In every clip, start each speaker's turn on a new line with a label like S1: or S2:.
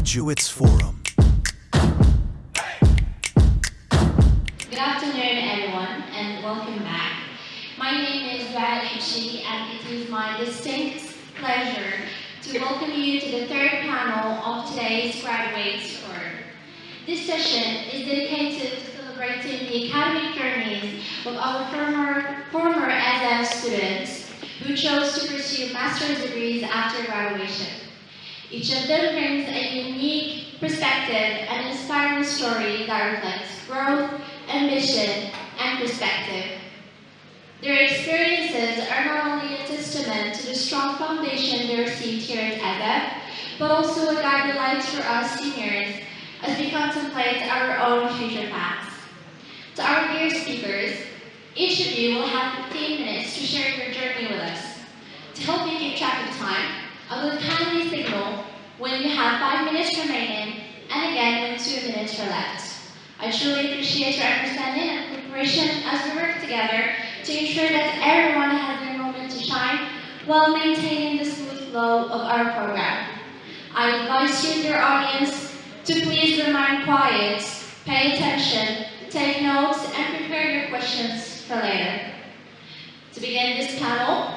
S1: Graduates Forum.
S2: Good afternoon, everyone, and welcome back. My name is Rad Hipshi, and it is my distinct pleasure to welcome you to the third panel of today's Graduates Forum. This session is dedicated to celebrating the academic journeys of our former SF students who chose to pursue master's degrees after graduation. Each of them brings a unique perspective and inspiring story that reflects growth, ambition, and perspective. Their experiences are not only a testament to the strong foundation they received here at EDEP, but also a guiding light for us seniors as we contemplate our own future paths. To our dear speakers, each of you will have 15 minutes to share your journey with us. To help you keep track of time, I will kindly signal when you have 5 minutes remaining and again when 2 minutes are left. I truly appreciate your understanding and cooperation as we work together to ensure that everyone has their moment to shine while maintaining the smooth flow of our program. I advise you, dear audience, to please remain quiet, pay attention, take notes, and prepare your questions for later. To begin this panel,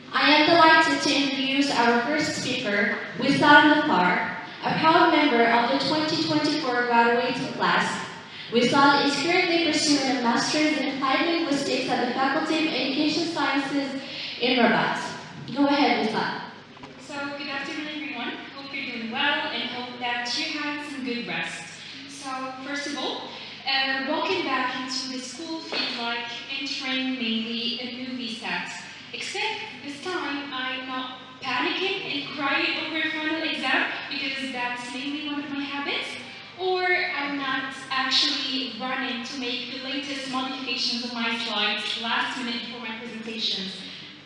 S2: I am delighted to introduce our first speaker, Wissal Nafar, a proud member of the 2024 graduating class. Wissal is currently pursuing a master's in applied linguistics at the Faculty of Education Sciences in Rabat. Go ahead, Wissal.
S3: So, good afternoon, everyone. Hope you're doing well and hope that you had some good rest. So, first of all, walking back into the school feels like entering mainly a movie set. Except this time, I'm not panicking and crying over a final exam because that's mainly one of my habits, or I'm not actually running to make the latest modifications of my slides last minute before my presentations,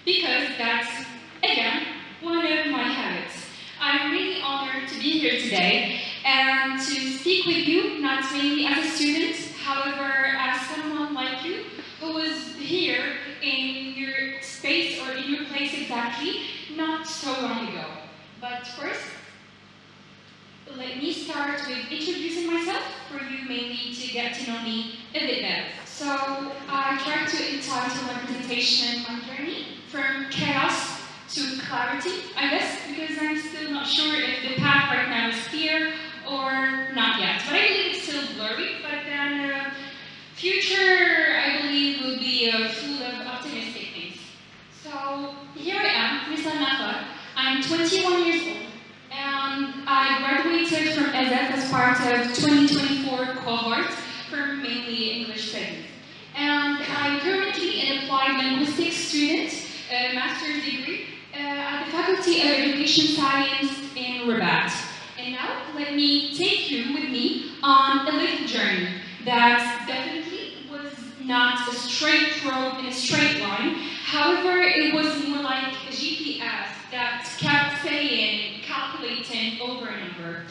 S3: because that's, again, one of my habits. I'm really honored to be here today and to speak with you, not mainly as a student, however, as someone like you who was here in your space or in your place exactly not so long ago. But first, let me start with introducing myself for you mainly to get to know me a bit better. So I tried to entitle my presentation my journey from chaos to clarity, I guess, because I'm still not sure if the path right now is clear or not yet. But I believe it's still blurry, but then future, I believe, will be full of optimistic things. So here I am, Wissal Nafar. I'm 21 years old, and I graduated from EDEP as part of 2024 cohort for mainly English studies. And I'm currently an applied linguistics student, a master's degree at the Faculty of Education Science in Rabat. And now let me take you with me on a little journey that definitely was not a straight road in a straight line. However, it was more like a GPS that kept saying, calculating over and over.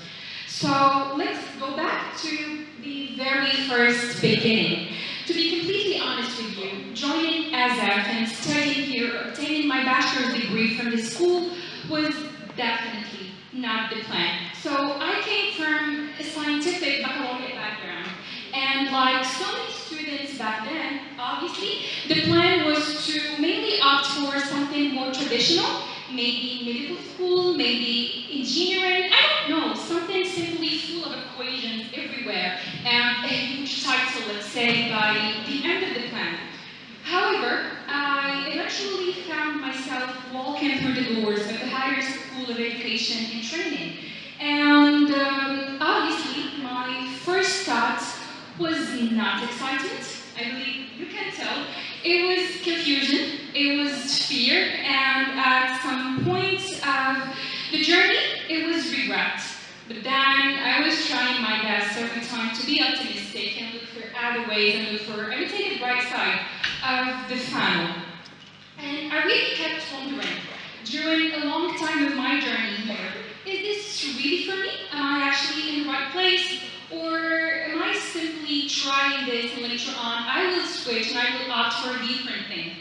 S3: So let's go back to the very first beginning. To be completely honest with you, joining ASAF and studying here, obtaining my bachelor's degree from the school was definitely not the plan. So I came from a scientific baccalaureate background. And like so many students back then, obviously, the plan was to mainly opt for something more traditional, maybe medical school, maybe engineering, I don't know, something simply full of equations everywhere, and a huge title, let's say, by the end of the plan. However, I eventually found myself walking through the doors of the Higher School of Education and Training. And obviously, my first thought was not excitement. I believe you can tell. It was confusion, it was fear, and at some point of the journey, it was regret. But then I was trying my best every time to be optimistic and look for other ways and look for, I would say, the bright side of the funnel. And I really kept wondering, during a long time of my journey here, is this really for me? Am I actually in the right place? Or am I simply trying this and later on I will switch and I will opt for a different thing?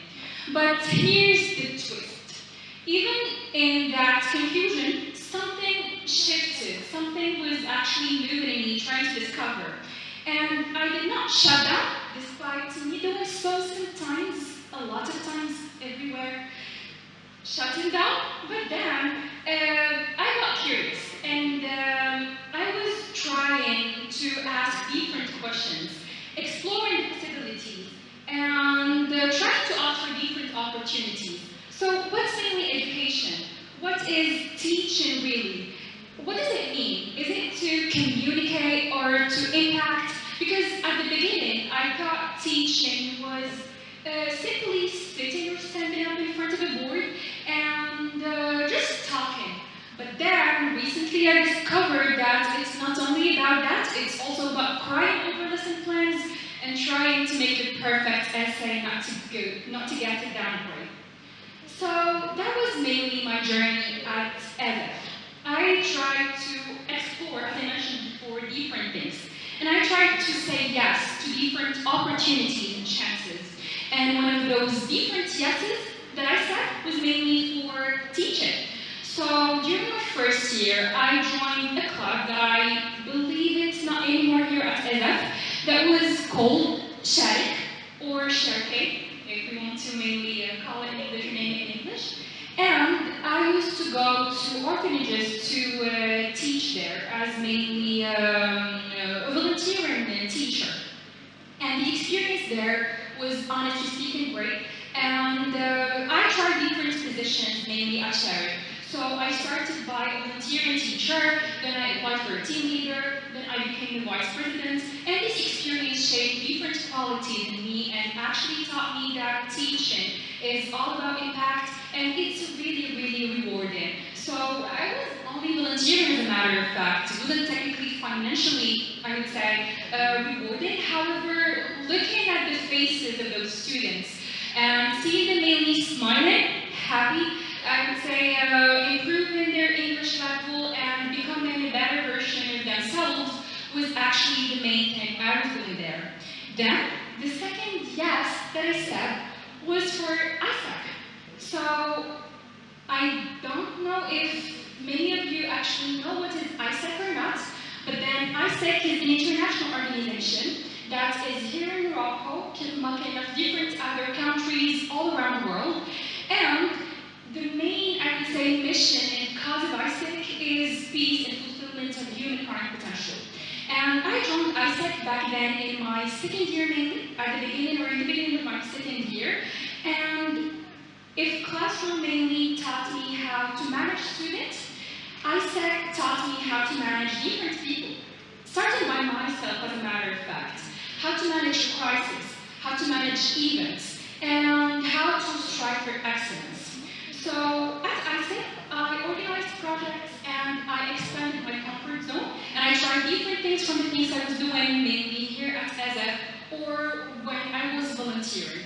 S3: But here's the twist. Even in that confusion, something shifted, something actually moving in me, trying to discover. And I did not shut down, despite me doing so sometimes, a lot of times, everywhere, shutting down. But then I got curious, and I was trying to ask different questions, exploring possibilities, and trying to offer different opportunities. So, what's mainly education? What is teaching really? What does it mean? Is it to communicate or to impact? Because at the beginning, I thought teaching was simply sitting or standing up in front of a board and just talking. But then recently I discovered that it's not only about that, it's also about crying over lesson plans and trying to make the perfect essay, not to get it down right. So that was mainly my journey at EDF. I tried to explore, as I mentioned before, different things. And I tried to say yes to different opportunities and chances. And one of those different yeses that I said was mainly for teaching. So during my first year, I joined a club that I believe it's not anymore here at EDF, that was called Sharik, or Sharke, if we want to mainly call it the name in English. And I used to go to orphanages to teach there as mainly a volunteering teacher. And the experience there was honestly speaking great. And I tried different positions, mainly at Sherry. So I started by a volunteering teacher, then I applied for a team leader, then I became the vice president. And this experience shaped different qualities in me and actually taught me that teaching is all about impact and it's really, really rewarding. So I was only volunteering as a matter of fact. It wasn't technically financially, I would say, rewarding. However, looking at the faces of those students and seeing them mainly smiling, happy, I would say improving their English level and becoming a better version of themselves was actually the main thing I was doing there. Then, the second yes that I said was for ISAC. So, I don't know if many of you actually know what is ISAC or not, but then ISAC is an international organization that is here in Morocco, Kilmakin, of different other countries all around the world. And the main, I would say, mission and cause of ISAC is peace and fulfillment of humankind potential. And I joined ISAC back then in my second year mainly, at the beginning or in the beginning of my second year. And if classroom mainly taught me how to manage students, ISAC taught me how to manage different people, starting by myself as a matter of fact, how to manage a crisis, how to manage events, and how to strive for excellence. So at ISAC, I organized projects and I expanded my comfort zone, and I tried different things from the things I was doing mainly here at EZF or when I was volunteering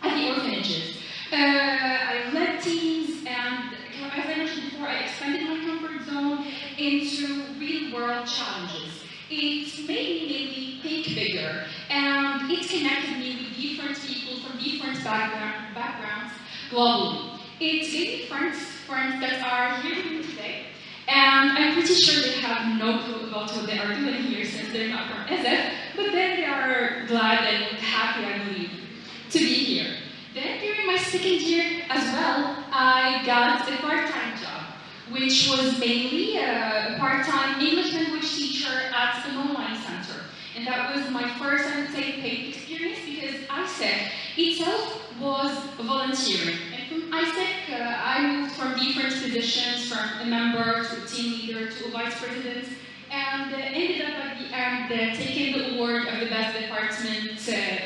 S3: at the orphanages. I led teams, and as I mentioned before, I expanded my comfort zone into real-world challenges. It made me mainly think bigger, and it connected me with different people from different backgrounds globally. It gave me friends that are here with me today, and I'm pretty sure they have no clue about what they are doing here since they're not from EZF, but then they are glad and happy, I believe, to be here. Then during my second year as well, I got a part-time job, which was mainly a part-time English language teacher at an online center. And that was my first, I would say, paid experience because ISEC itself was volunteering. And from ISEC, I moved from different positions, from a member to a team leader to a vice president, and ended up at the end taking the award of the best department,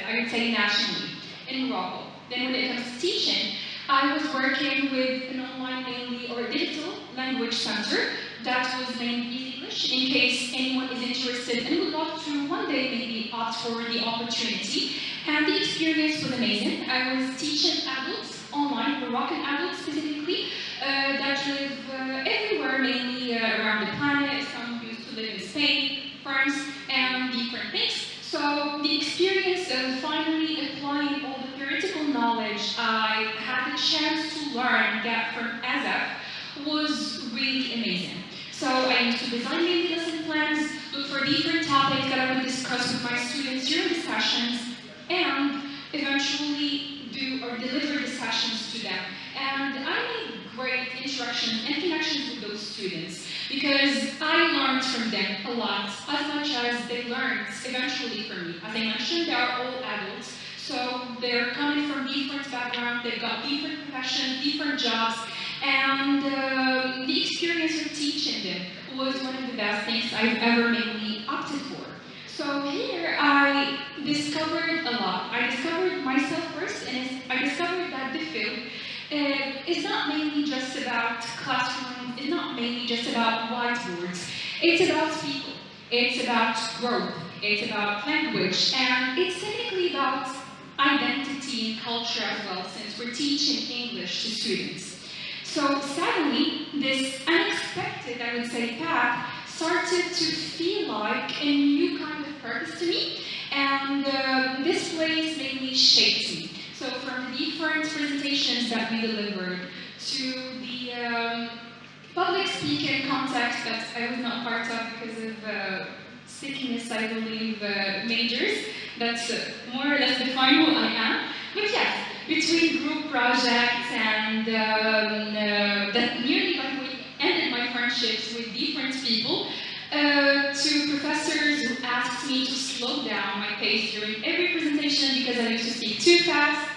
S3: I would say, nationally in Morocco. Then when it comes to teaching, I was working with an online mainly or digital language center that was named Easy English in case anyone is interested and would love to one day maybe opt for the opportunity. And the experience was amazing. I was teaching adults online, Moroccan adults specifically, that live everywhere, mainly around the planet. Some used to live in Spain, France, and different things. So the experience of finally applying all the theoretical knowledge I had the chance to learn and get from EZF was really amazing. So I used to design mainly lesson plans, look for different topics that I would discuss with my students during the sessions, and eventually do or deliver the sessions to them. And I made great interactions and connections with those students because I learned from them a lot, as much as they learned eventually from me. As I mentioned, they are all adults, so they're coming from different backgrounds, they've got different professions, different jobs, and the experience of teaching them was one of the best things I've ever mainly opted for. So here I discovered a lot. I discovered myself first, and I discovered that the field is not mainly just about classrooms, it's not mainly just about whiteboards. It's about people, it's about growth, it's about language, and it's technically about identity and culture as well, since we're teaching English to students. So suddenly, this unexpected, I would say, path started to feel like a new kind of purpose to me, and this place mainly shaped me. So from the different presentations that we delivered to the public speaking context that I was not part of because of sickness, I believe, majors, that's more or less define who I am. But yes, between group projects and that nearly, by the way, ended my friendships with different people, to professors who asked me to slow down my pace during every presentation because I used to speak too fast,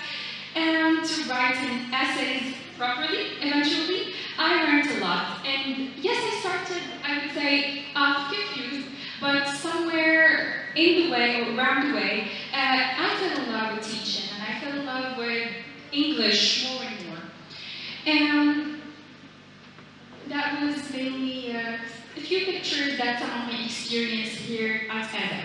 S3: and to write in essays properly, eventually, I learned a lot. And yes, I started, I would say, confused, but somewhere in the way, or around the way, I fell in love with teaching, and I fell in love with English more and more. And that was mainly a few pictures that some of my experience here at EDF.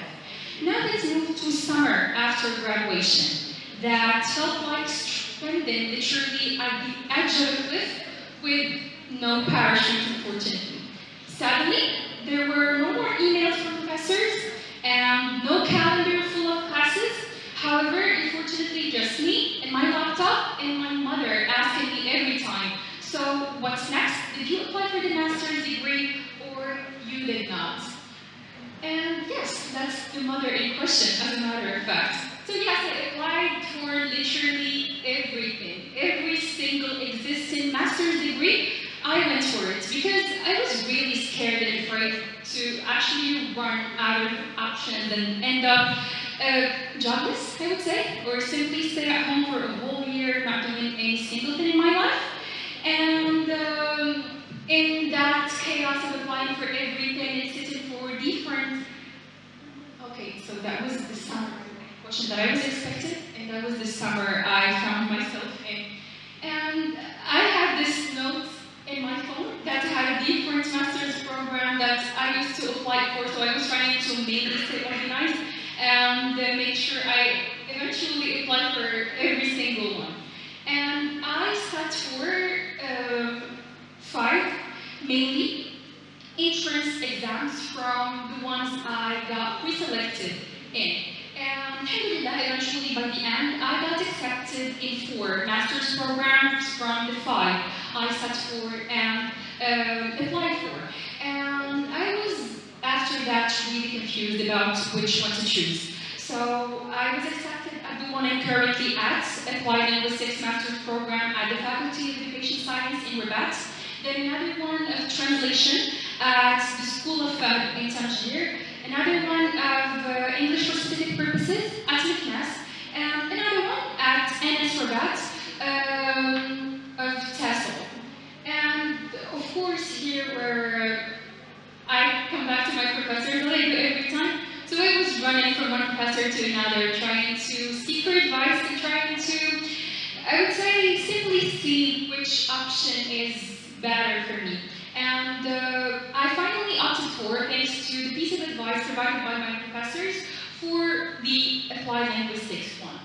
S3: Now let's move to summer after graduation. That felt like stranded literally at the edge of a cliff with no parachute, unfortunately. Sadly, there were no more emails from professors and no calendar full of classes. However, unfortunately, just me and my laptop and my mother asking me every time, so what's next? Did you apply for the master's degree or you did not? And yes, that's the mother in question, as a matter of fact. So yes, I applied for literally everything. Every single existing master's degree, I went for it because I was really scared and afraid to actually run out of options and end up jobless, I would say, or simply stay at home for a whole year not doing any single thing in my life. And in that chaos of applying for everything and sitting for different. Okay, so that was the summer question that I was expected, and that was the summer I found myself in. And I had this note in my phone that had a different master's program that I used to apply for, so I was trying to mainly stay organized and make sure I eventually applied for every single one. And I sat for 5 mainly entrance exams from the ones I got pre-selected in. And alhamdulillah, eventually by the end, I got accepted in 4 master's programs from the 5 I sat for and applied for. And I was, after that, really confused about which one to choose. So I was accepted at the one I'm currently at, applied in the 6th master's program at the Faculty of Education Science in Rabat. Then another one of translation at the School of in Tangier, another one of English for specific purposes at McNass, and another one at NS Rabat of TESOL. And of course here where I come back to my professors like every time, so I was running from one professor to another, trying to seek for advice and trying to, I would say, simply see which option is better for me. And I finally opted for, thanks to the piece of advice provided by my professors, for the applied linguistics one.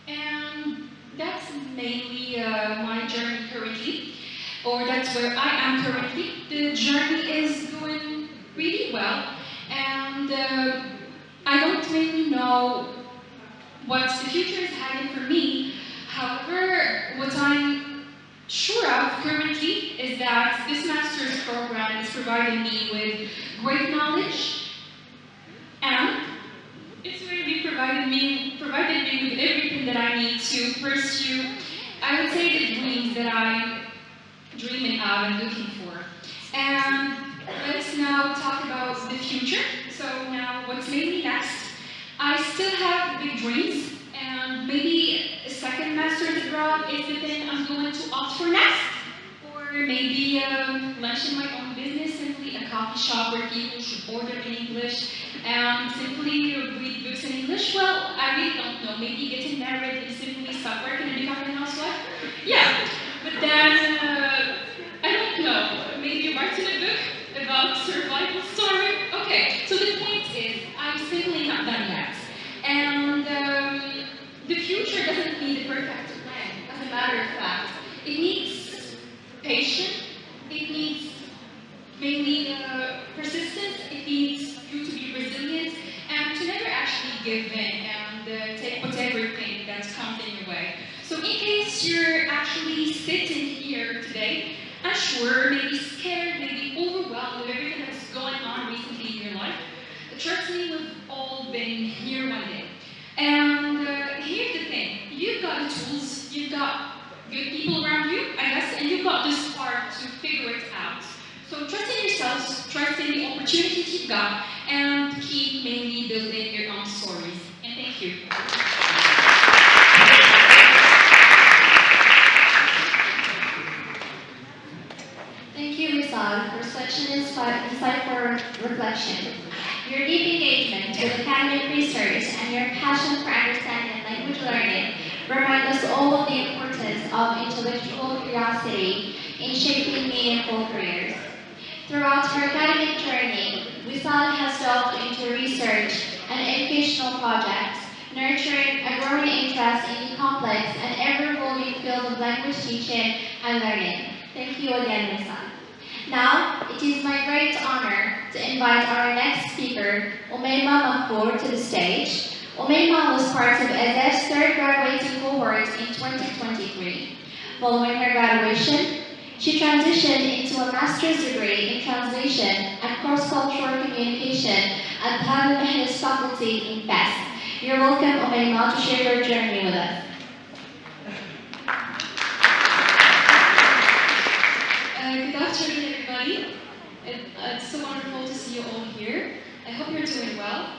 S3: And that's mainly my journey currently, or that's where I am currently. The journey is going really well, and I don't really know what the future is having for me. However, what I'm sure of currently is that this master's program is providing provided me with great knowledge, and it's really provided me with everything that I need to pursue, I would say, the dreams that I'm dreaming of and looking for. And let's now talk about the future. So now, what's maybe next? I still have big dreams, and maybe a second master's abroad is the thing I'm going to opt for next. Or maybe launching my own business, simply a coffee shop where people should order in English and simply read books in English. Well, I really don't know. Maybe getting married and simply stop working and becoming a housewife? Yeah, but then I don't know. Maybe writing a book about survival story? Okay, so the point is, I'm simply not done yet. And the future doesn't need a perfect plan, as a matter of fact. It needs patience, it needs mainly persistence, it needs you to be resilient, and to never actually give in and take whatever thing that comes in your way. So in case you're actually sitting here today, unsure, maybe scared, maybe overwhelmed with everything that's going on recently in your life, trust me, we've all been here one day. And here's the thing, you've got the tools, you've got good people around you, I guess, and you've got the spark to figure it out. So trust in yourselves, trust in the opportunities you've got, and keep mainly building your own stories. And thank you.
S2: Thank you, Rizal, for such an insightful reflection. Your deep engagement with academic research and your passion for understanding language learning remind us all of the importance of intellectual curiosity in shaping meaningful careers. Throughout her academic journey, Wisal has delved into research and educational projects, nurturing a growing interest in the complex and ever-evolving field of language teaching and learning. Thank you again, Wisal. Now, it is my great honor to invite our next speaker, Umayma Mahfour, to the stage. Umayma was part of EZEF's third graduating cohort in 2023. Following her graduation, she transitioned into a master's degree in translation and cross-cultural communication at Harun Mahlis Faculty in FES. You're welcome, Umayma, to share your journey with us.
S3: Good afternoon, everybody. It's so wonderful to see you all here. I hope you're doing well.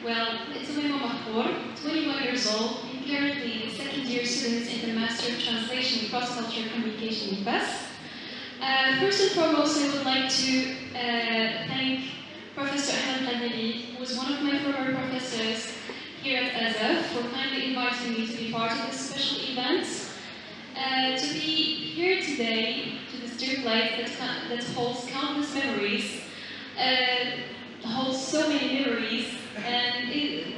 S3: Well, it's Umayma Mahfour, 21 years old, and currently a second-year student in the Master of Translation and Cross-Cultural Communication in FES. First and foremost, I would like to thank Professor Ahmed Ladnabi, who was one of my former professors here at EZEF, for kindly inviting me to be part of this special event. To be here today, to this dear place that holds countless memories, holds so many memories, and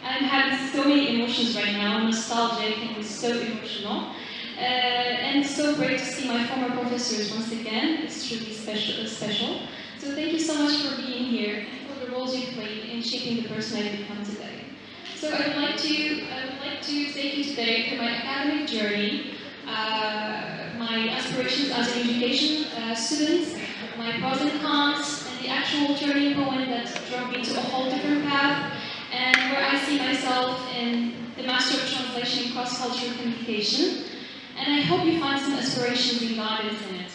S3: I'm having so many emotions right now, nostalgic and so emotional. And it's so great to see my former professors once again. It's truly special. So thank you so much for being here and for the roles you played in shaping the person I've become today. So I would like to take you today through my academic journey, my aspirations as an education student, my pros and cons, and the actual turning point that drove me to a whole different path, and where I see myself in the Master of Translation and Cross-Cultural Communication. And I hope you find some aspirations and guidance in it.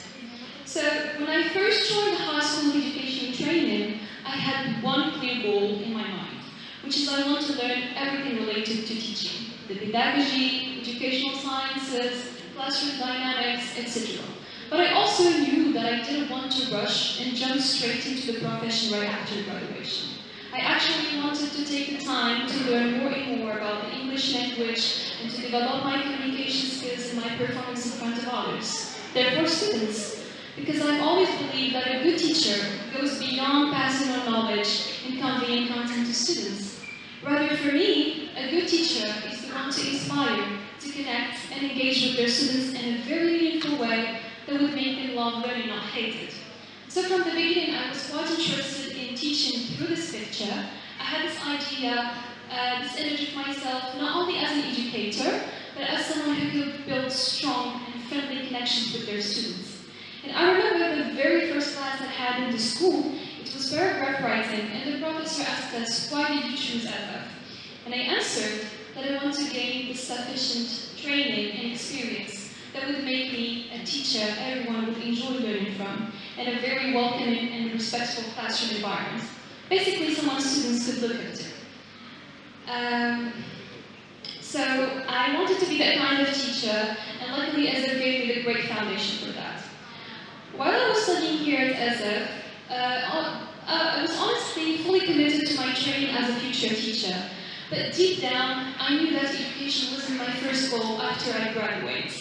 S3: So when I first joined the High School of Education Training, I had one clear goal in my mind, which is I want to learn everything related to teaching, the pedagogy, educational sciences, classroom dynamics, etc. But I also knew that I didn't want to rush and jump straight into the profession right after graduation. I actually wanted to take the time to learn more and more about the English language and to develop my communication skills and my performance in front of others, therefore students, because I've always believed that a good teacher goes beyond passing on knowledge and conveying content to students. Rather, for me, a good teacher is the one to inspire, to connect and engage with their students in a very meaningful way that would make them love learning, not hate it. So from the beginning, I was quite interested in teaching through this picture. I had this idea, this image of myself, not only as an educator, but as someone who could build strong and friendly connections with their students. And I remember the very first class I had professor asked us, why did you choose SF? And I answered that I want to gain the sufficient training and experience that would make me a teacher everyone would enjoy learning from, and a very welcoming and respectful classroom environment. Basically, someone students could look up to. So I wanted to be that kind of teacher, and luckily SF gave me the great foundation for that. While I was studying here at SF, I was honestly fully committed to my training as a future teacher. But deep down, I knew that education wasn't my first goal after I graduate.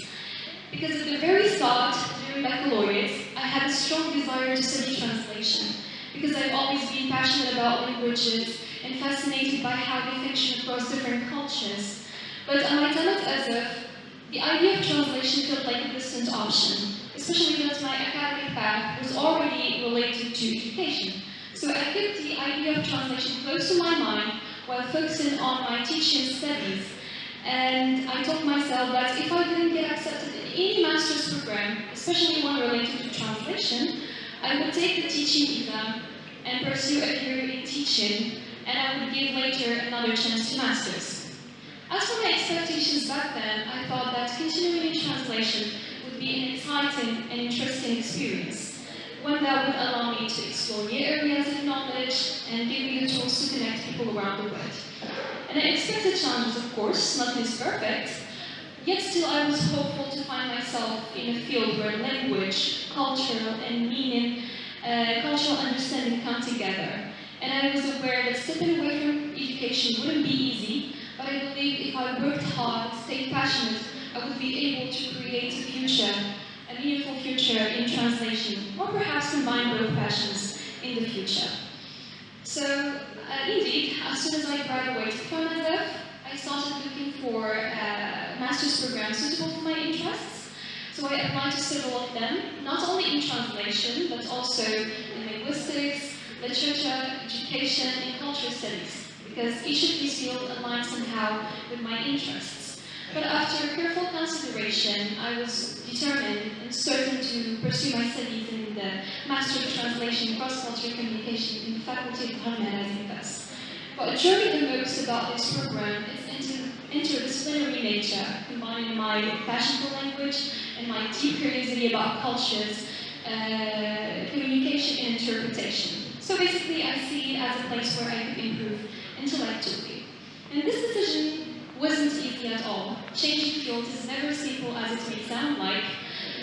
S3: Because at the very start, during baccalaureate, I had a strong desire to study translation. Because I've always been passionate about languages and fascinated by how they function across different cultures. But at my time at SF, the idea of translation felt like a distant option, especially that my academic path was already related to education. So I kept the idea of translation close to my mind while focusing on my teaching studies. And I told myself that if I didn't get accepted in any master's program, especially one related to translation, I would take the teaching exam and pursue a career in teaching, and I would give later another chance to masters. As for my expectations back then, I thought that continuing in translation would be an exciting and interesting experience, one that would allow me to explore new areas of knowledge and give me the tools to connect people around the world. And I expected challenges, of course, nothing is perfect, yet still I was hopeful to find myself in a field where language, cultural and meaning, cultural understanding come together. And I was aware that stepping away from education wouldn't be easy, but I believed if I worked hard, stayed passionate, I would be able to create a future, a meaningful future in translation, or perhaps combine both passions in the future. So, indeed, as soon as I graduated from SF, I started looking for a master's program suitable for my interests. So I applied to several of them, not only in translation, but also in linguistics, literature, education, and cultural studies, because each of these fields align somehow with my interests. But after careful consideration, I was determined and certain to pursue my studies in the Master of Translation Cross-Cultural Communication in the Faculty of Humanizing Thus. What attracted me the most about this program is its interdisciplinary nature, combining my passion for language and my deep curiosity about cultures, communication and interpretation. So basically, I see it as a place where I could improve intellectually. And this decision wasn't easy at all. Changing fields is never as simple as it may sound like,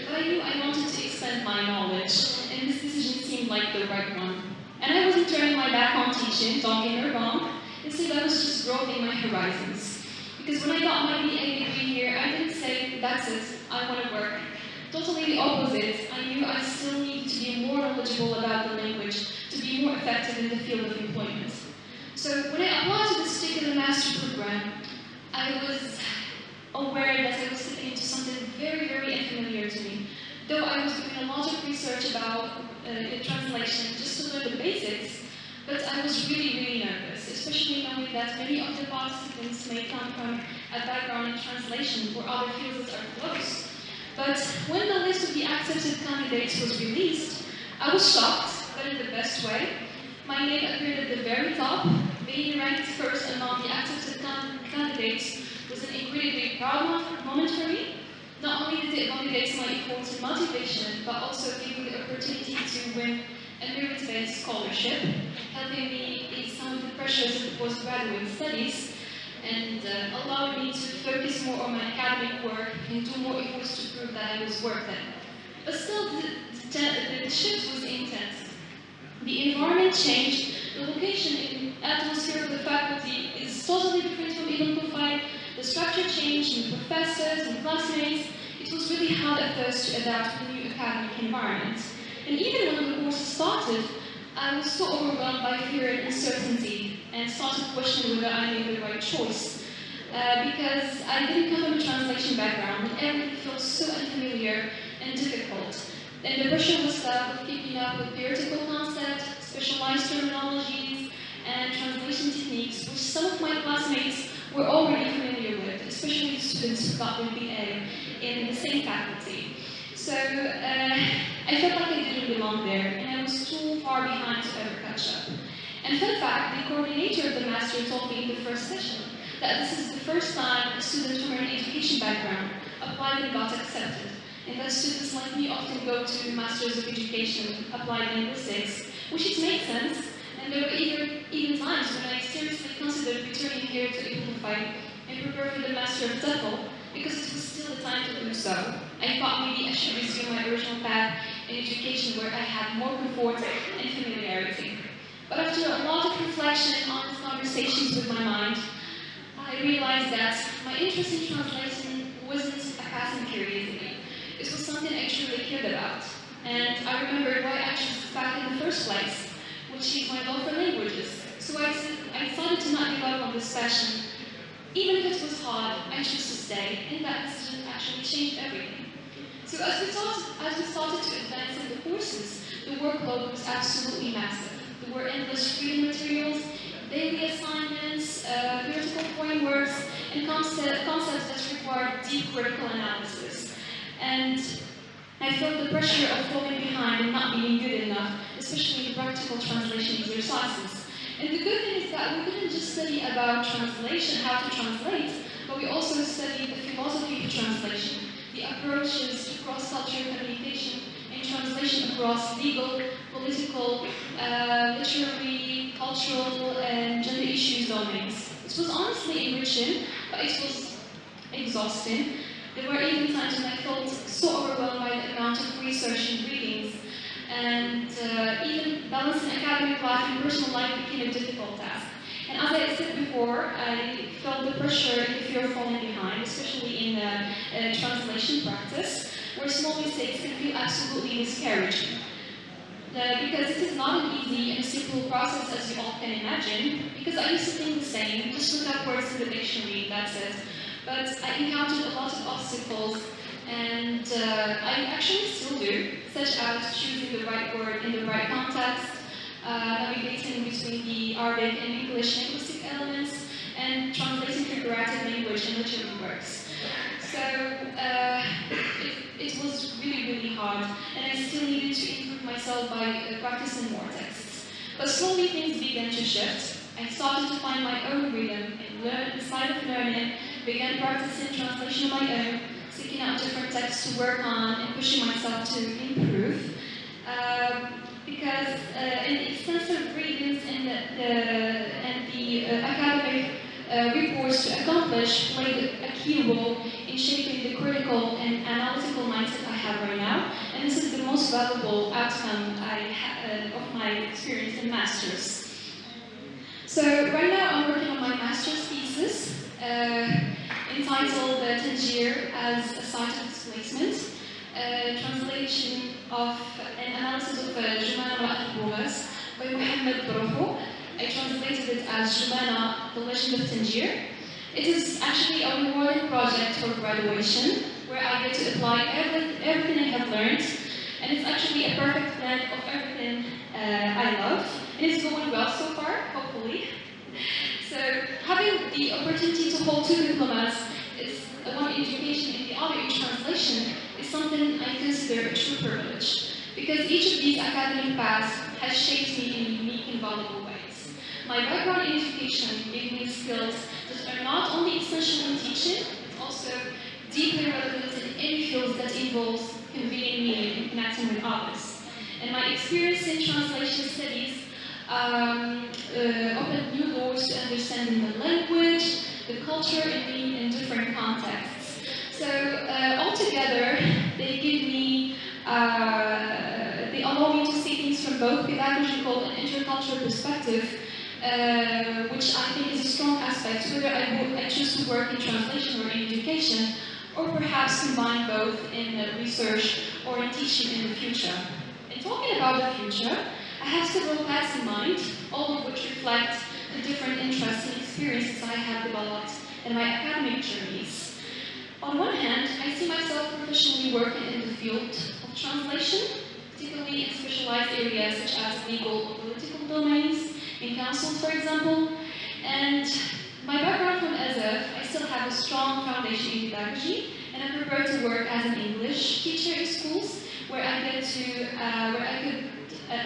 S3: but I knew I wanted to expand my knowledge, and this decision seemed like the right one. And I wasn't turning my back on teaching, don't get me wrong. Instead, I was just broadening my horizons. Because when I got my BA degree here, I didn't say, that's it, I want to work. Totally the opposite. I knew I still needed to be more knowledgeable about the language to be more effective in the field of employment. So when I applied to this particular master program, I was aware that I was stepping into something very, very unfamiliar to me. Though I was doing a lot of research about translation just to learn the basics, but I was really, really nervous, especially knowing that many of the participants may come from a background in translation or other fields that are close. But when the list of the accepted candidates was released, I was shocked, but in the best way. My name appeared at the very top. Being ranked first among the accepted candidates was an incredibly proud moment for me. Not only did it validate my efforts and motivation, but also gave me the opportunity to win a merit-based scholarship, helping me ease some of the pressures of the postgraduate studies, and allowing me to focus more on my academic work and do more efforts to prove that I was worth it. But still, the shift was intense. The environment changed, the location and atmosphere of the faculty is totally different from Ibn Tufayl. The structure changed, new professors and classmates. It was really hard at first to adapt to the new academic environment. And even when the course started, I was so overwhelmed by fear and uncertainty and started questioning whether I made the right choice. Because I didn't come from a translation background and everything felt so unfamiliar and difficult. And the pressure was that of keeping up with theoretical concepts, specialized terminologies, and translation techniques, which some of my classmates were already familiar with, especially the students who got their BA in the same faculty. So I felt like I didn't belong there, and I was too far behind to ever catch up. And fun fact, the coordinator of the master told me in the first session that this is the first time a student from an education background applied and got accepted, and that students like me often go to Masters of Education, Applied Linguistics, which it makes sense, and there were even times when I seriously considered returning here to amplify and prepare for the Master of TEFL, because it was still the time to do so. I thought maybe I should resume my original path in education where I had more comfort and familiarity. But after a lot of reflection and honest conversations with my mind, I realized that my interest in translation wasn't a passing curiosity. It was something I truly cared about. And I remembered why I chose back in the first place, which is my love for languages. So I decided to not give up on this passion. Even if it was hard, I chose to stay, and that decision actually changed everything. So as we started to advance in the courses, the workload was absolutely massive. There were endless reading materials, daily assignments, theoretical frameworks, and concepts that required deep critical analysis. And I felt the pressure of falling behind and not being good enough, especially in practical translation exercises. And the good thing is that we didn't just study about translation, how to translate, but we also studied the philosophy of translation, the approaches to cross-cultural communication and translation across legal, political, literary, cultural, and gender issues domains. It was honestly enriching, but it was exhausting. There were even times when I felt so overwhelmed by the amount of research and readings, and even balancing academic life and personal life became a difficult task. And as I said before, I felt the pressure and the fear of falling behind, especially in translation practice, where small mistakes can feel absolutely discouraging. Because it is not an easy and simple process as you all can imagine, because I used to think the same, just look up words in the dictionary, that's it. But I encountered a lot of obstacles, and I actually still do, such as choosing the right word in the right context, navigating between the Arabic and English linguistic elements, and translating figurative language and literary works. So it was really hard, and I still needed to improve myself by practicing more texts. But slowly things began to shift. I started to find my own rhythm and inside of learning, began practicing translation on my own, seeking out different texts to work on and pushing myself to improve. Because in the extensive readings and the academic reports to accomplish played a key role in shaping the critical and analytical mindset I have right now, and this is the most valuable outcome of my experience in Masters. So right now I'm working on my Master's thesis entitled Tangier as a Site of Displacement, translation of an analysis of Jumana al-Bogas by Mohammed Broho. I translated it as Jumana, the Legend of Tangier. It is actually a rewarding project for graduation, where I get to apply everything I have learned, and it's actually a perfect blend of everything I love, and it's going well so far, hopefully. So having the opportunity to hold two diplomas, is one in education and the other in translation, is something I consider a true privilege, because each of these academic paths has shaped me in unique and valuable ways. My background in education gave me skills that are not only essential in teaching, but also deeply relevant in any field that involves convening meaning and connecting with others. And my experience in translation studies opened new doors to understanding the language, the culture, and in different contexts. So altogether, they allow me to see things from both pedagogical and intercultural perspective, which I think is a strong aspect, whether I choose to work in translation or in education, or perhaps combine both in research or in teaching in the future. And talking about the future, I have several paths in mind, all of which reflect the different interests and experiences I have developed in my academic journeys. On one hand, I see myself professionally working in the field of translation, particularly in specialized areas such as legal or political domains, in councils, for example. And my background from Azov, I still have a strong foundation in pedagogy, and I'm prepared to work as an English teacher in schools, where I could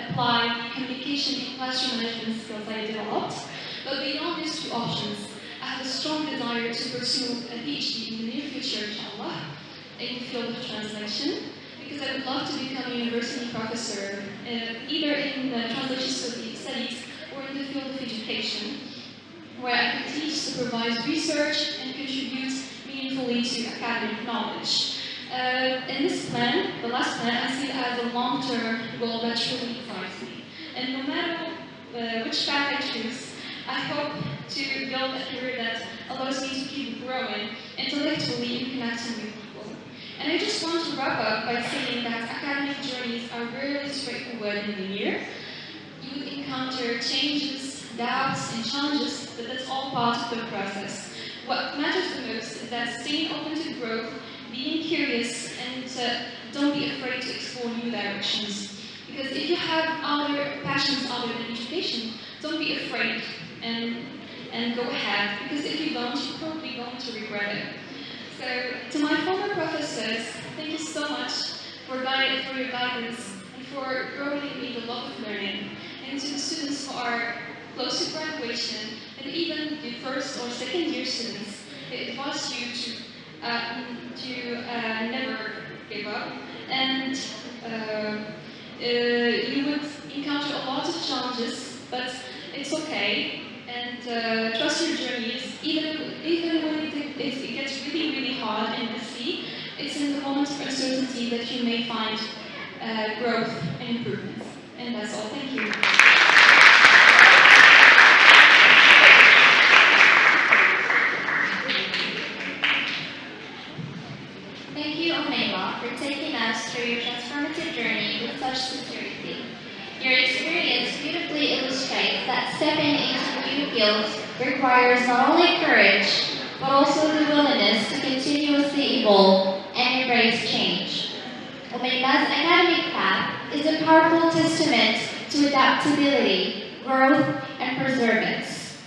S3: apply communication
S2: communication and classroom management skills I developed. But beyond these two options, I have a strong desire to pursue a PhD in the near future, inshallah, in the field of translation, because I would love to become a university professor, either in translation studies or in the field of education, where I could teach, supervise research, and contribute meaningfully to academic knowledge. In this plan, the last plan, I see it as a long-term goal that truly excites me. And no matter which path I choose, I hope to build a career that allows me to keep growing intellectually and connecting with people. And I just want to wrap up by saying that academic journeys are rarely straightforward in the year. You would encounter changes, doubts, and challenges, but that's all part of the process. What matters the most is that staying open to growth, being curious, and don't be afraid to explore new directions. Because if you have other passions other than education, don't be afraid and go ahead. Because if you don't, you're probably going to regret it. So, to my former professors, thank you so much for your guidance and for growing in me the love of learning. And to the students who are close to graduation, and even the first or second year students, I advise you to never give up. And you would encounter a lot of challenges, but it's okay. And trust your journeys, even when it gets really, really hard and messy. It's in the moments of uncertainty that you may find growth and improvements. And that's all. Thank you. Thank you, Omema, for taking us through your transformative journey with such sincerity. Your experience beautifully illustrates that stepping into new fields requires not only courage, but also the willingness to continuously evolve and embrace change. Omema's academic path is a powerful testament to adaptability, growth, and perseverance.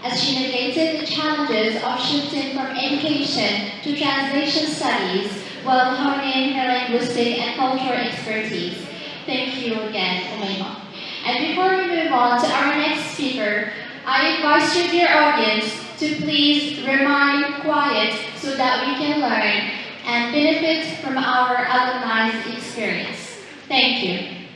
S2: As she navigated the challenges of shifting from education to translation studies while honing her linguistic and cultural expertise. Thank you again, Omema. And before we move on to our next speaker, I invite you, dear audience, to please remain quiet so that we can learn and benefit from our alumni's experience. Thank you.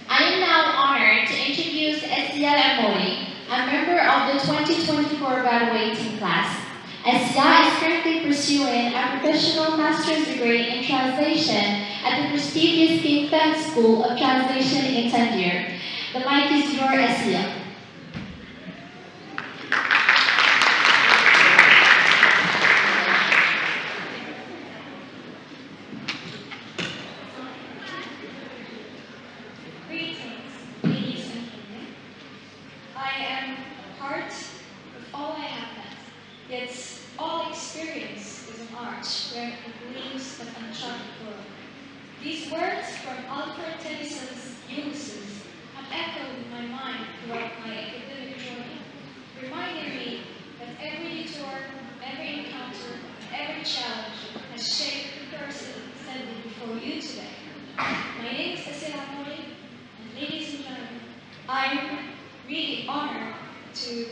S2: I am now honored to introduce Essia Amori, a member of the 2024 graduating class. Essia is currently pursuing a professional master's degree in translation at the prestigious King Fahd School of Translation in Tangier. The mic is yours, Essia.
S1: These words from Alfred Tennyson's Ulysses have echoed in my mind throughout my academic journey, reminding me that every detour, every encounter, every challenge has shaped the person standing before you today. My name is Essia Amori, and ladies and gentlemen, I'm really honored to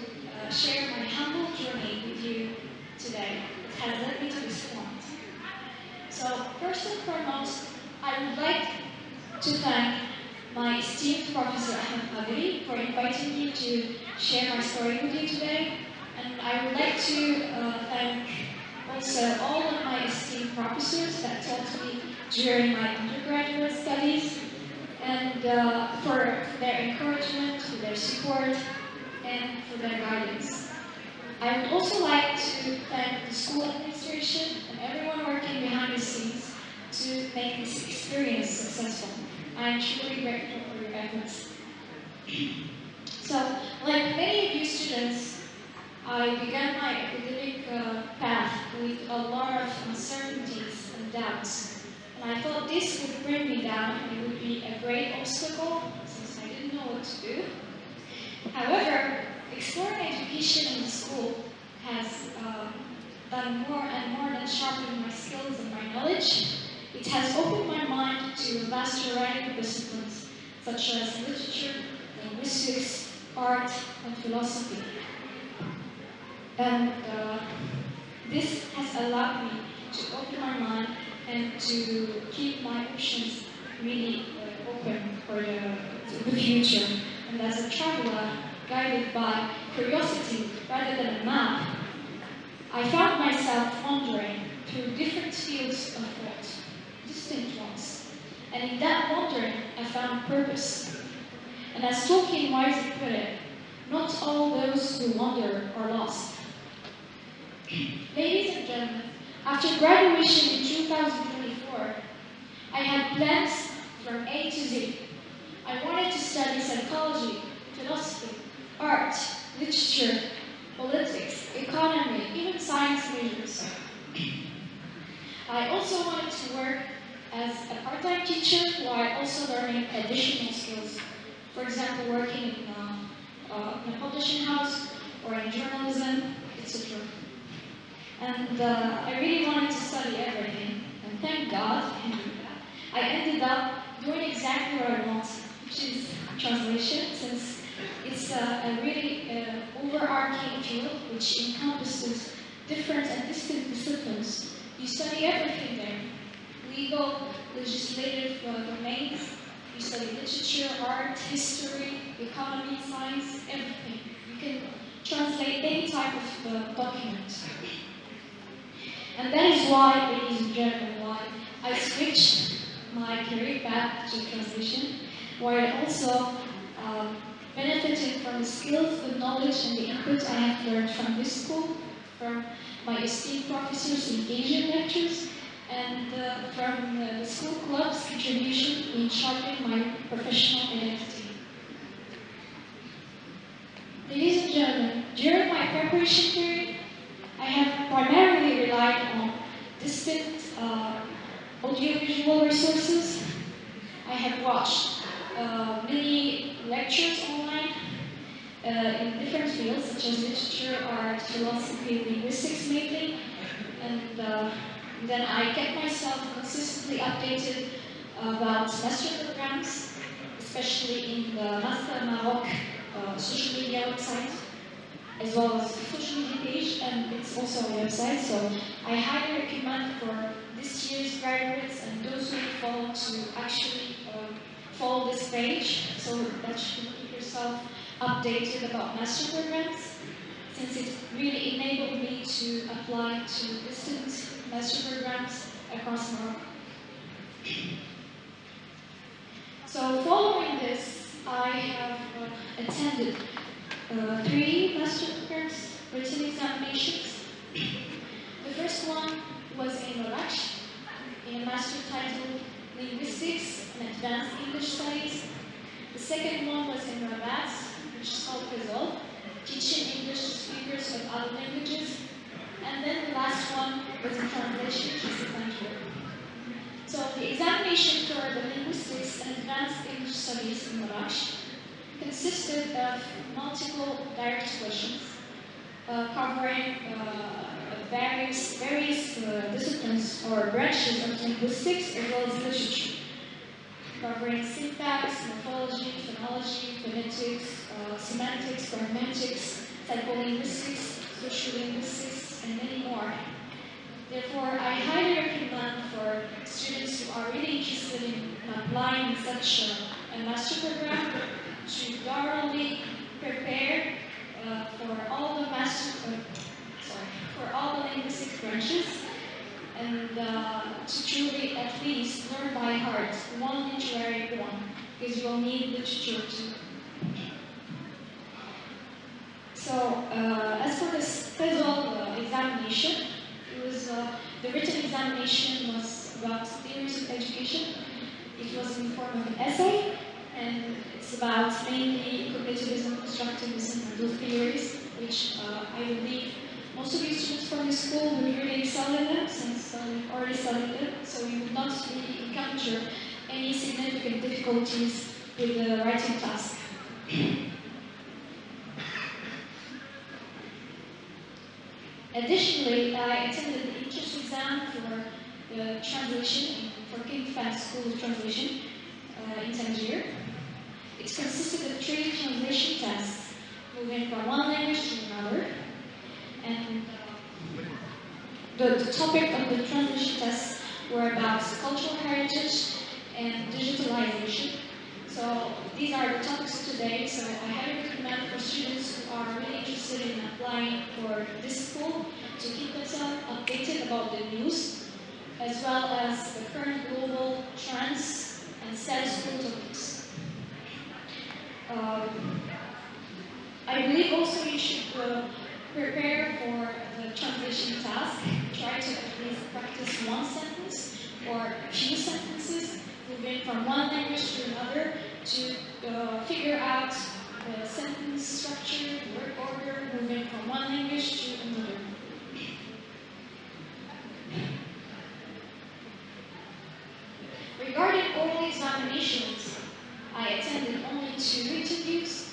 S1: share my humble journey with you today that has led me to this point. So, first and foremost, I would like to thank my esteemed Professor Ahmed Qadiri for inviting me to share my story with you today. And I would like to thank also all of my esteemed professors that taught me during my undergraduate studies, and for their encouragement, for their support, and for their guidance. I would also like to thank the school administration and everyone working behind the scenes to make this experience successful. I am truly grateful for your efforts. So, like many of you students, I began my academic path with a lot of uncertainties and doubts. And I thought this would bring me down and it would be a great obstacle since I didn't know what to do. However, exploring education in the school has done more and more than sharpen my skills and my knowledge. It has opened my mind to a vast variety of disciplines, such as literature, linguistics, art, and philosophy. And this has allowed me to open my mind and to keep my options really open for the future. And as a traveler, guided by curiosity rather than a map, I found myself wandering through different fields of thought, distinct ones. And in that wandering, I found purpose. And as Tolkien wisely put it, not all those who wander are lost. Ladies and gentlemen, after graduation in 2024, I had plans from A to Z. I wanted to study psychology, philosophy, art, literature, politics, economy, even science majors. I also wanted to work as a part-time teacher while also learning additional skills. For example, working in a publishing house or in journalism, etc. And I really wanted to study everything. And thank God, I ended up doing exactly what I want, which is translation, since it's a really overarching field which encompasses different and distinct disciplines. You study everything there. Legal, legislative domains. You study literature, art, history, economy, science, everything. You can translate any type of document. And that is why, ladies and gentlemen, why I switched my career path to translation, where I also benefited from the skills, the knowledge, and the input I have learned from this school, from my esteemed professors in Asian lectures, and from the school club's contribution in sharpening my professional identity. Ladies and gentlemen, during my preparation period, I have primarily relied on distant audiovisual resources. I have watched many lectures online in different fields, such as literature, art, philosophy, linguistics mainly, and then I kept myself consistently updated about semester programs, especially in the Master Maroc social media website, as well as the social media page, and it's also a website, so I highly recommend for this year's graduates and those who follow to actually follow this page, so that you can keep yourself updated about master programs, since it really enabled me to apply to distant master programs across Morocco. So following this, I have attended 3 master programs written examinations. The first one was in Marrakesh, in a master titled Linguistics and Advanced English Studies. The second one was in Rabat, which is called Kazol, teaching English to speakers of other languages. And then the last one was in translation, which is the Tangier. So the examination for the Linguistics and Advanced English Studies in Marrakesh consisted of multiple direct questions covering various disciplines or branches of linguistics as well as literature, covering syntax, morphology, phonology, phonetics, semantics, pragmatics, psycholinguistics, sociolinguistics, and many more. Therefore, I highly recommend for students who are really interested in applying such a master program to thoroughly prepare for all the for all the linguistic branches, and to truly at least learn by heart one literary one, because you will need literature too. So, as for this TESOL examination, it was the written examination was about theories of education. It was in the form of an essay, and it's about mainly cognitivism, constructivism, and those theories, which I believe most of you students from this school would really excel in them, since we've already studied them, so you would not really encounter any significant difficulties with the writing task. Additionally, I attended the entrance exam for the translation for King Fahd School of Translation in Tangier. moving from one language to another. And the topic of the translation tests were about cultural heritage and digitalization. So these are the topics today. So I highly recommend for students who are really interested in applying for this school to keep themselves updated about the news, as well as the current global trends and status quo topics. I believe also you should prepare for the translation task. Try to at least practice one sentence or a few sentences, moving from one language to another to figure out the sentence structure, word order, moving from one language to another. Regarding oral examinations, I attended only 2 interviews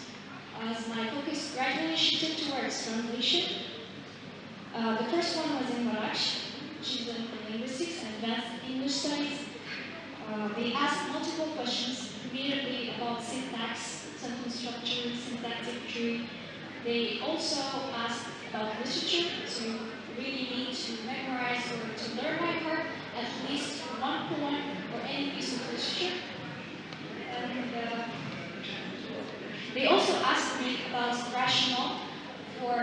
S1: as my focus gradually shifted towards translation. The first one was in Marash, which is in linguistics and advanced English studies. They asked multiple questions immediately about syntax, sentence structure, syntactic tree. They also asked about literature, so you really need to memorize or to learn by heart at least one poem or any piece of literature. And they also asked me about rationale for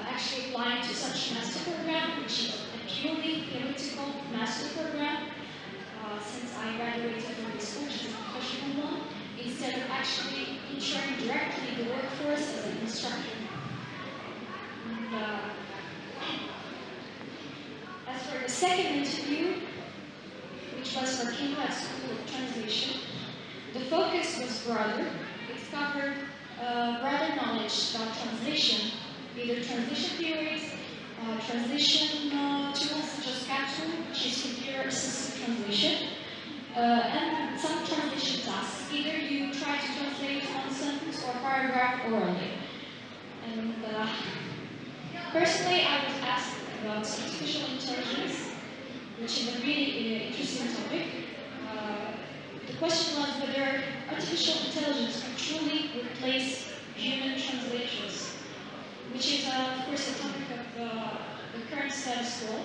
S1: actually applying to such master program, which is a purely theoretical master program. Since I graduated from the school, which is a professional one, instead of actually entering directly the workforce as an instructor. And, as for the second interview, which was for Kinglad School of Translation, the focus was broader. It covered broader knowledge about translation, either translation theories, translation tools such as CAPTOOL, which is computer assisted translation, and some translation tasks. Either you try to translate one sentence or paragraph orally. And personally, I was asked about artificial intelligence, which is a really interesting topic. The question was whether artificial intelligence can truly replace human translators, which is, of course, a topic of the current status quo.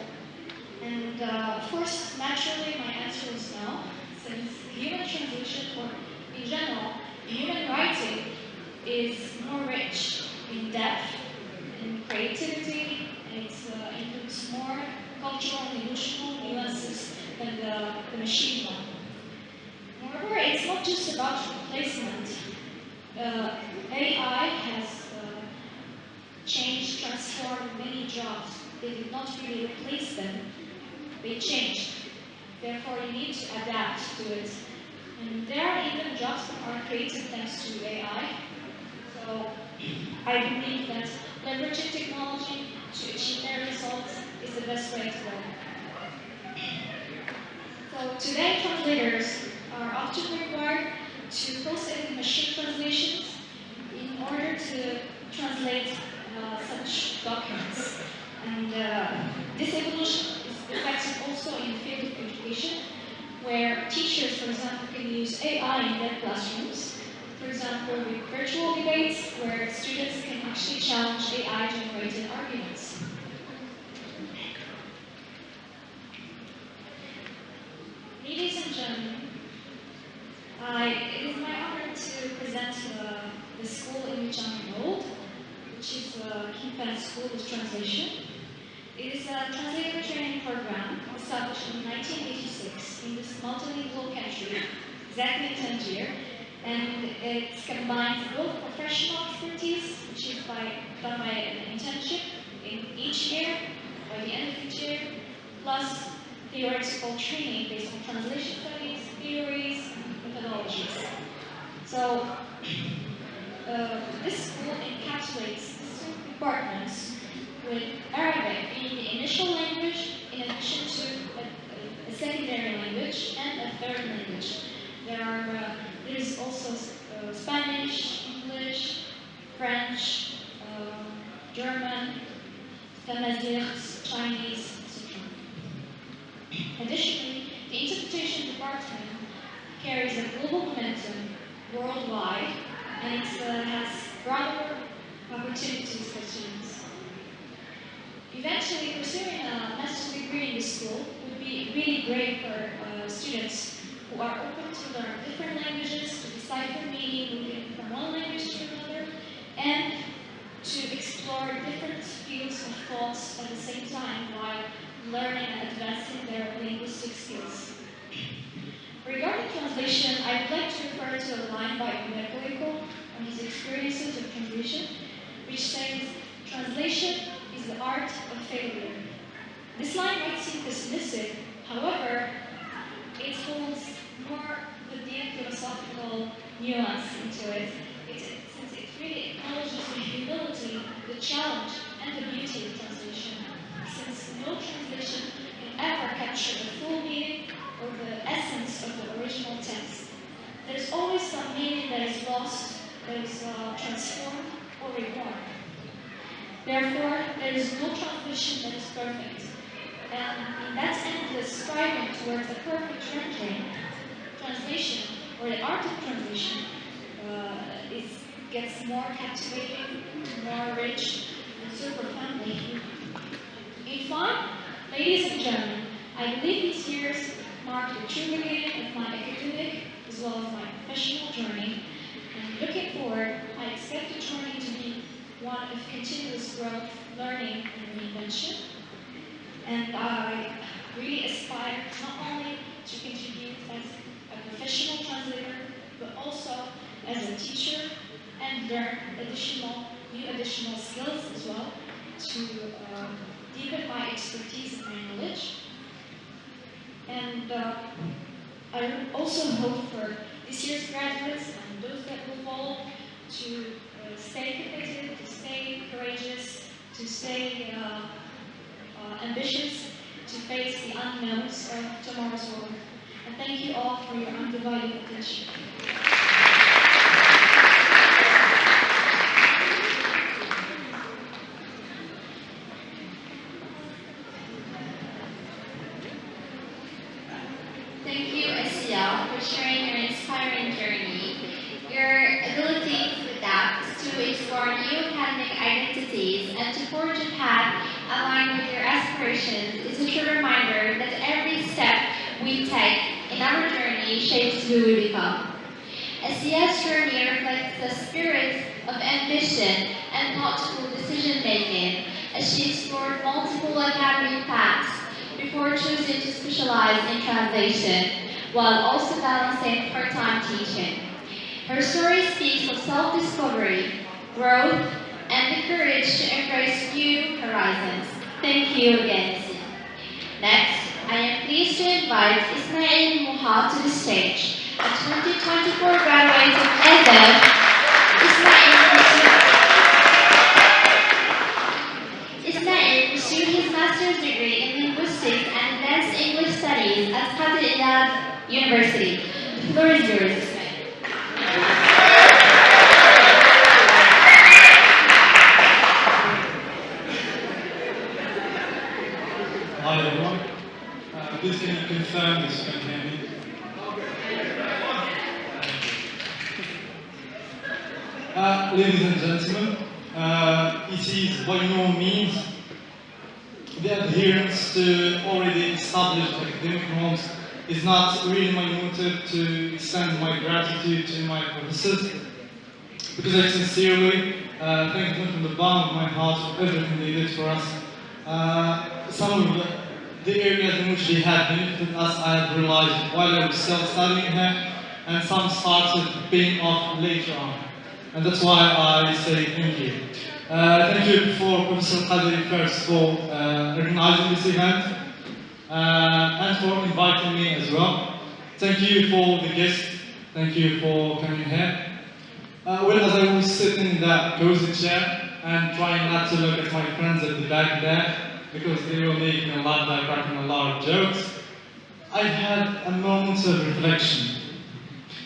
S1: And, of course, naturally, my answer is no, since human translation, or in general, human writing is more rich in depth, in creativity, and it includes more cultural and emotional nuances than the machine one. Moreover, it's not just about replacement. AI has changed, transformed many jobs. They did not really replace them, they changed. Therefore, you need to adapt to it. And there are even jobs that are created thanks to AI. So I believe that leveraging technology to achieve their results is the best way to go. So today, translators are often required to process machine translations in order to translate such documents. And this evolution is effective also in the field of education, where teachers, for example, can use AI in their classrooms. For example, with virtual debates, where students can actually challenge AI-generated arguments. Ladies and gentlemen, it is my honor to present the school in which I'm enrolled, which is Kinglad School of Translation. It is a translator training program established in 1986 in this multilingual country, exactly in Tangier, and it combines both professional expertise, which is done by an internship in each year, by the end of each year, plus theoretical training based on translation studies, theories, and methodologies. So, this school encapsulates two departments, with Arabic being the initial language, in addition to a secondary language and a third language. There is also Spanish, English, French, German, Tamazight, Chinese, etc. Additionally, the interpretation department carries a global momentum worldwide, and it has broader opportunities for students. Eventually, pursuing a master's degree in this school would be really great for students who are open to learn different languages, to decipher meaning moving from one language to another, and to explore different fields of thoughts at the same time while learning and advancing their linguistic skills. Regarding translation, I would like to refer to a line by Umberto Eco on his experiences of translation, which says, "Translation is the art of failure." This line might seem dismissive, however, it holds more the deep philosophical nuance into it, since it really acknowledges the humility, the challenge, and the beauty of translation. Since no translation can ever capture the full meaning or the essence of the original text, there's always some meaning that is lost, that is transformed or reborn. Therefore, there is no translation that is perfect. And in that endless striving towards a perfect rendering, translation, or the art of translation, gets more captivating, more rich, and so profoundly human. In fine, ladies and gentlemen, I believe these years marked the true beginning of my academic as well as my professional journey. And looking forward, I expect the journey to be one of continuous growth, learning, and reinvention. And I really aspire not only to contribute as a professional translator, but also as a teacher and learn new additional skills as well to deepen my expertise and my knowledge. And I would also hope for this year's graduates and those that will follow to stay committed, to stay courageous, to stay ambitious, to face the unknowns of tomorrow's world. And thank you all for your undivided attention.
S2: Thank you, Asia, for sharing your inspiring journey. Your ability to adapt, to explore new academic identities, and to forge a path aligned with your aspirations is a true reminder that every step we take in our journey shapes who we become. Asia's journey reflects the spirit of ambition and thoughtful decision-making as she explored multiple academic paths before choosing to specialize in translation, while also balancing part-time teaching. Her story speaks of self-discovery, growth, and the courage to embrace new horizons. Thank you again, Sia. Next, I am pleased to invite Ismail Muha to the stage, a 2024 graduate of EDEB. Ismail pursued his master's degree in linguistics and advanced English studies at Qadi Iyad University. The floor is yours, Ismail.
S4: Hi everyone. Please can you confirm this you can hear me? Ladies and gentlemen, it is by no means the adherence to already established academic norms is not really my motive to extend my gratitude to my professors, because I sincerely thank them from the bottom of my heart for everything they did for us. Some of the areas in which they had benefited us I have realized while I was still studying here, and some started paying off later on. And that's why I say thank you. Thank you for Professor Qadri first for organizing this event and for inviting me as well. Thank you for the guests. Thank you for coming here. Well, as I was sitting in that cozy chair and trying not to look at my friends at the back there because they were making a lot of cracking a lot of jokes, I had a moment of reflection.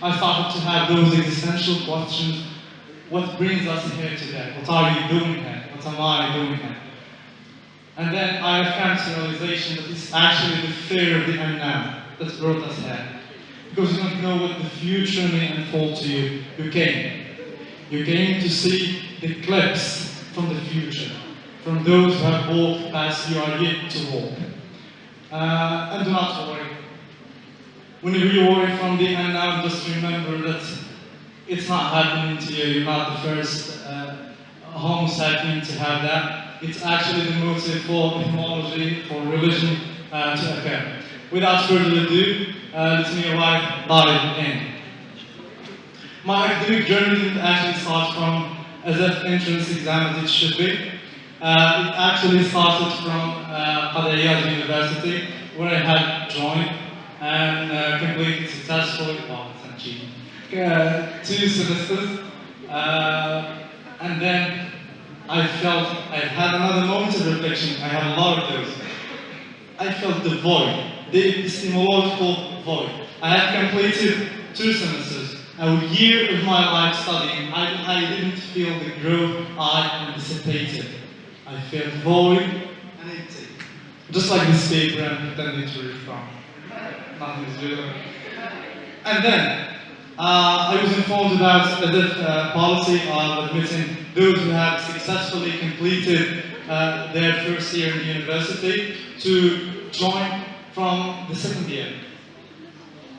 S4: I started to have those existential questions. What brings us here today? What are you doing here? What am I doing here? And then I have come to the realization that it's actually the fear of the unknown that's brought us here. Because you don't know what the future may unfold to you. You came. You're going to see the clips from the future, from those who have walked past you are yet to walk. And do not worry. Whenever you worry from the unknown, just remember that it's not happening to you. You're not the first Homo sapien to have that. It's actually the motive for mythology, for religion to occur. Without further ado, let me dive in. My academic journey didn't actually start from as an entrance exam as it should be. It actually started from Qadiyat University, where I had joined and completed successfully, well, it's not cheating, 2 semesters. And then I felt I had another moment of reflection. I had a lot of those. I felt the void, the epistemological void. I had completed 2 semesters, a year of my life studying. I didn't feel the growth I anticipated. I felt void and empty. Just like this paper I'm pretending to read from. Nothing is real. And then, I was informed about the policy of admitting those who had successfully completed their first year in the university to join from the second year.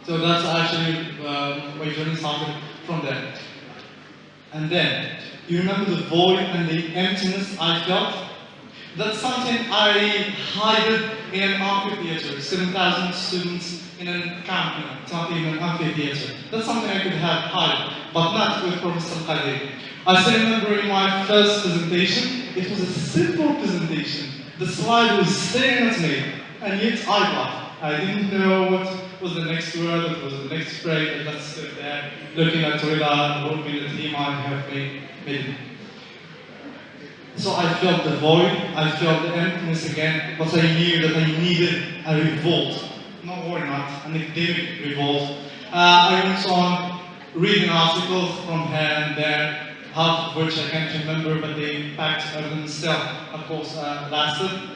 S4: So that's actually my journey started from there. And then, you remember the void and the emptiness I felt? That's something I hid in an amphitheater, 7,000 students in a camp, it's not even an amphitheater. That's something I could have hide, but not with Professor Khalid. I still remember in my first presentation, it was a simple presentation. The slide was staring at me, and yet I laughed. I didn't know what was the next word, what was the next phrase, and I just stood there looking at Rida, hoping that he might have made it. So I felt the void, I felt the emptiness again, but I knew that I needed a revolt. No, or not, an academic revolt. I went on reading articles from here and there, half of which I can't remember, but the impact of them still, of course, lasted.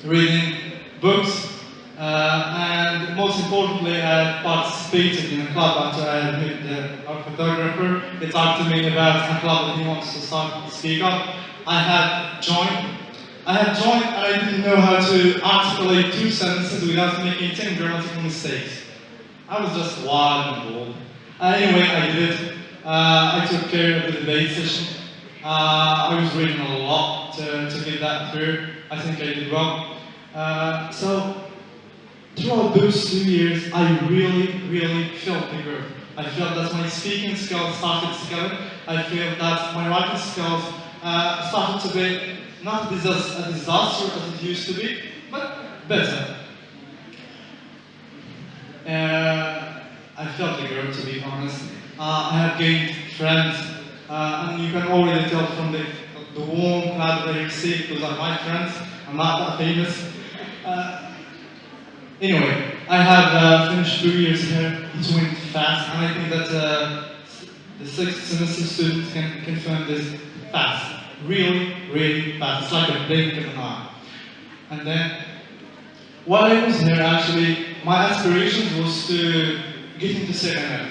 S4: Reading books, and most importantly, I participated in a club after I had met our photographer. He talked to me about a club that he wants to start to speak of. I had joined, and I didn't know how to articulate 2 sentences without making 10 grammatical mistakes. I was just wild and bold. Anyway, I did it. I took care of the debate session. I was reading a lot to get that through. I think I did well. So, throughout those 2 years, I really felt the growth. I felt that my speaking skills started scaling. I felt that my writing skills started to be not a disaster as it used to be, but better. I felt the growth, to be honest. I have gained friends, and you can already tell from the warm clap that I received, those are my friends. I'm not that famous. Anyway, I have finished 2 years here. It went fast, and I think that the 6th semester students can confirm this fast. Really fast. It's like a blink of an eye. And then, while I was here, actually, my aspirations was to get into second year.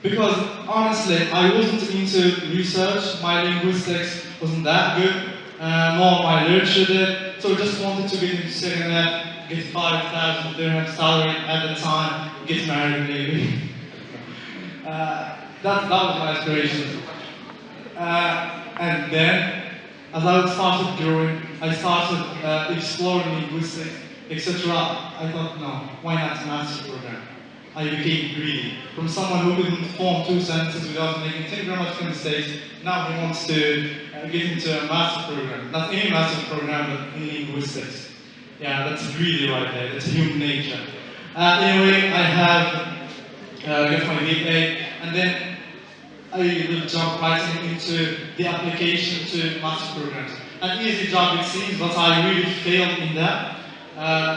S4: Because honestly, I wasn't into research. My linguistics wasn't that good, nor my literature did. So I just wanted to get into second year, get 5,000 dirham salary at the time, get married maybe. That was my aspiration. And then, as I started growing, I started exploring linguistics, etc. I thought, no, why not a master's program? I became greedy. From someone who couldn't form 2 sentences without making 10 grammatical mistakes, now he wants to get into a master's program. Not any master's program, but in linguistics. Yeah, that's greedy right there. That's human nature. Anyway, I have got my BA, and then I will jump right into the application to master programs. An easy job it seems, but I really failed in that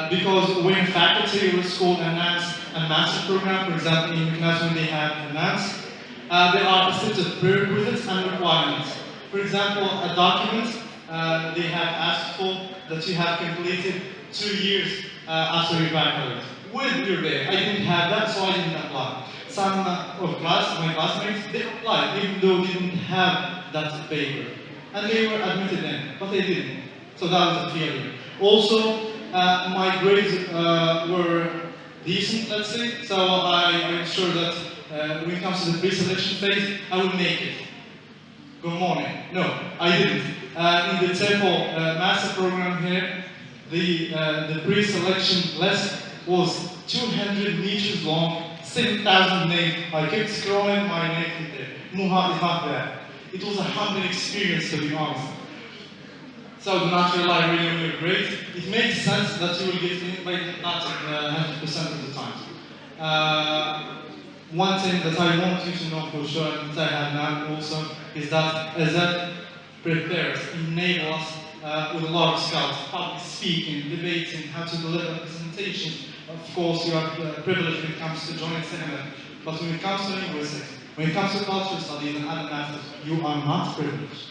S4: because when faculty or school announce a master program, for example, in class when they have announced, there are a set of prerequisites and requirements. For example, a document they have asked for that you have completed 2 years after your baccalaureate with your BA. I didn't have that, so I didn't apply. some my classmates, they applied even though they didn't have that paper. And they were admitted in, but they didn't. So that was a failure. Also, my grades were decent, let's say, so I ensured that when it comes to the pre-selection phase, I would make it. Good morning. No, I didn't. In the TEFL master program here, the pre-selection list was 200 meters long, 7,000 names. I kept scrolling, my name in there. Muha is not there. It was a humbling experience, to be honest. So do not rely really on your grades. It makes sense that you will get in, but not 100% of the time. One thing that I want you to know for sure, and that I have now also, is that AZ prepares, enables us with a lot of skills, public speaking, debating, how to deliver presentations. Of course, you are privileged when it comes to joining seminar, but when it comes to linguistics, when it comes to cultural studies and other matters, you are not privileged.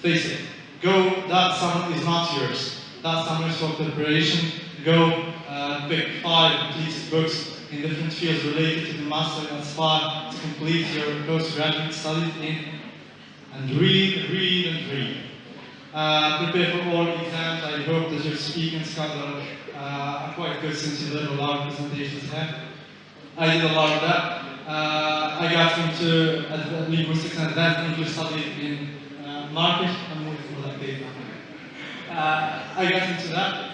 S4: Face it. Go, that summer is not yours. That summer is for preparation. Go pick 5 completed books in different fields related to the master and aspire to complete your postgraduate studies in, and read, read, and read. Prepare for all exams. I hope that your speaking skills are quite good since you did a lot of presentations here. I did a lot of that. I got into linguistics and advanced English studies in Marrakesh. I'm waiting for that date. I got into that.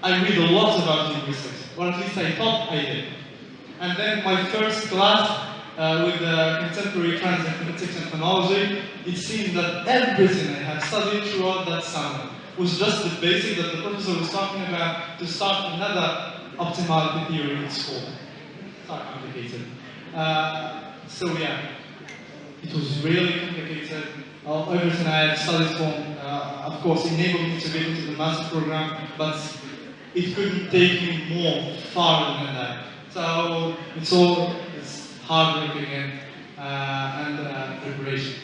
S4: I read a lot about linguistics, or at least I thought I did. And then my first class with contemporary trends in phonetics and phonology, it seemed that everything I had studied throughout that summer was just the basic that the professor was talking about to start another optimality theory in school. It's not complicated. So yeah, it was really complicated. Everything I had studied for, of course, enabled me to get into the master program, but it couldn't take me more farther than that. So it's hard work again and preparation.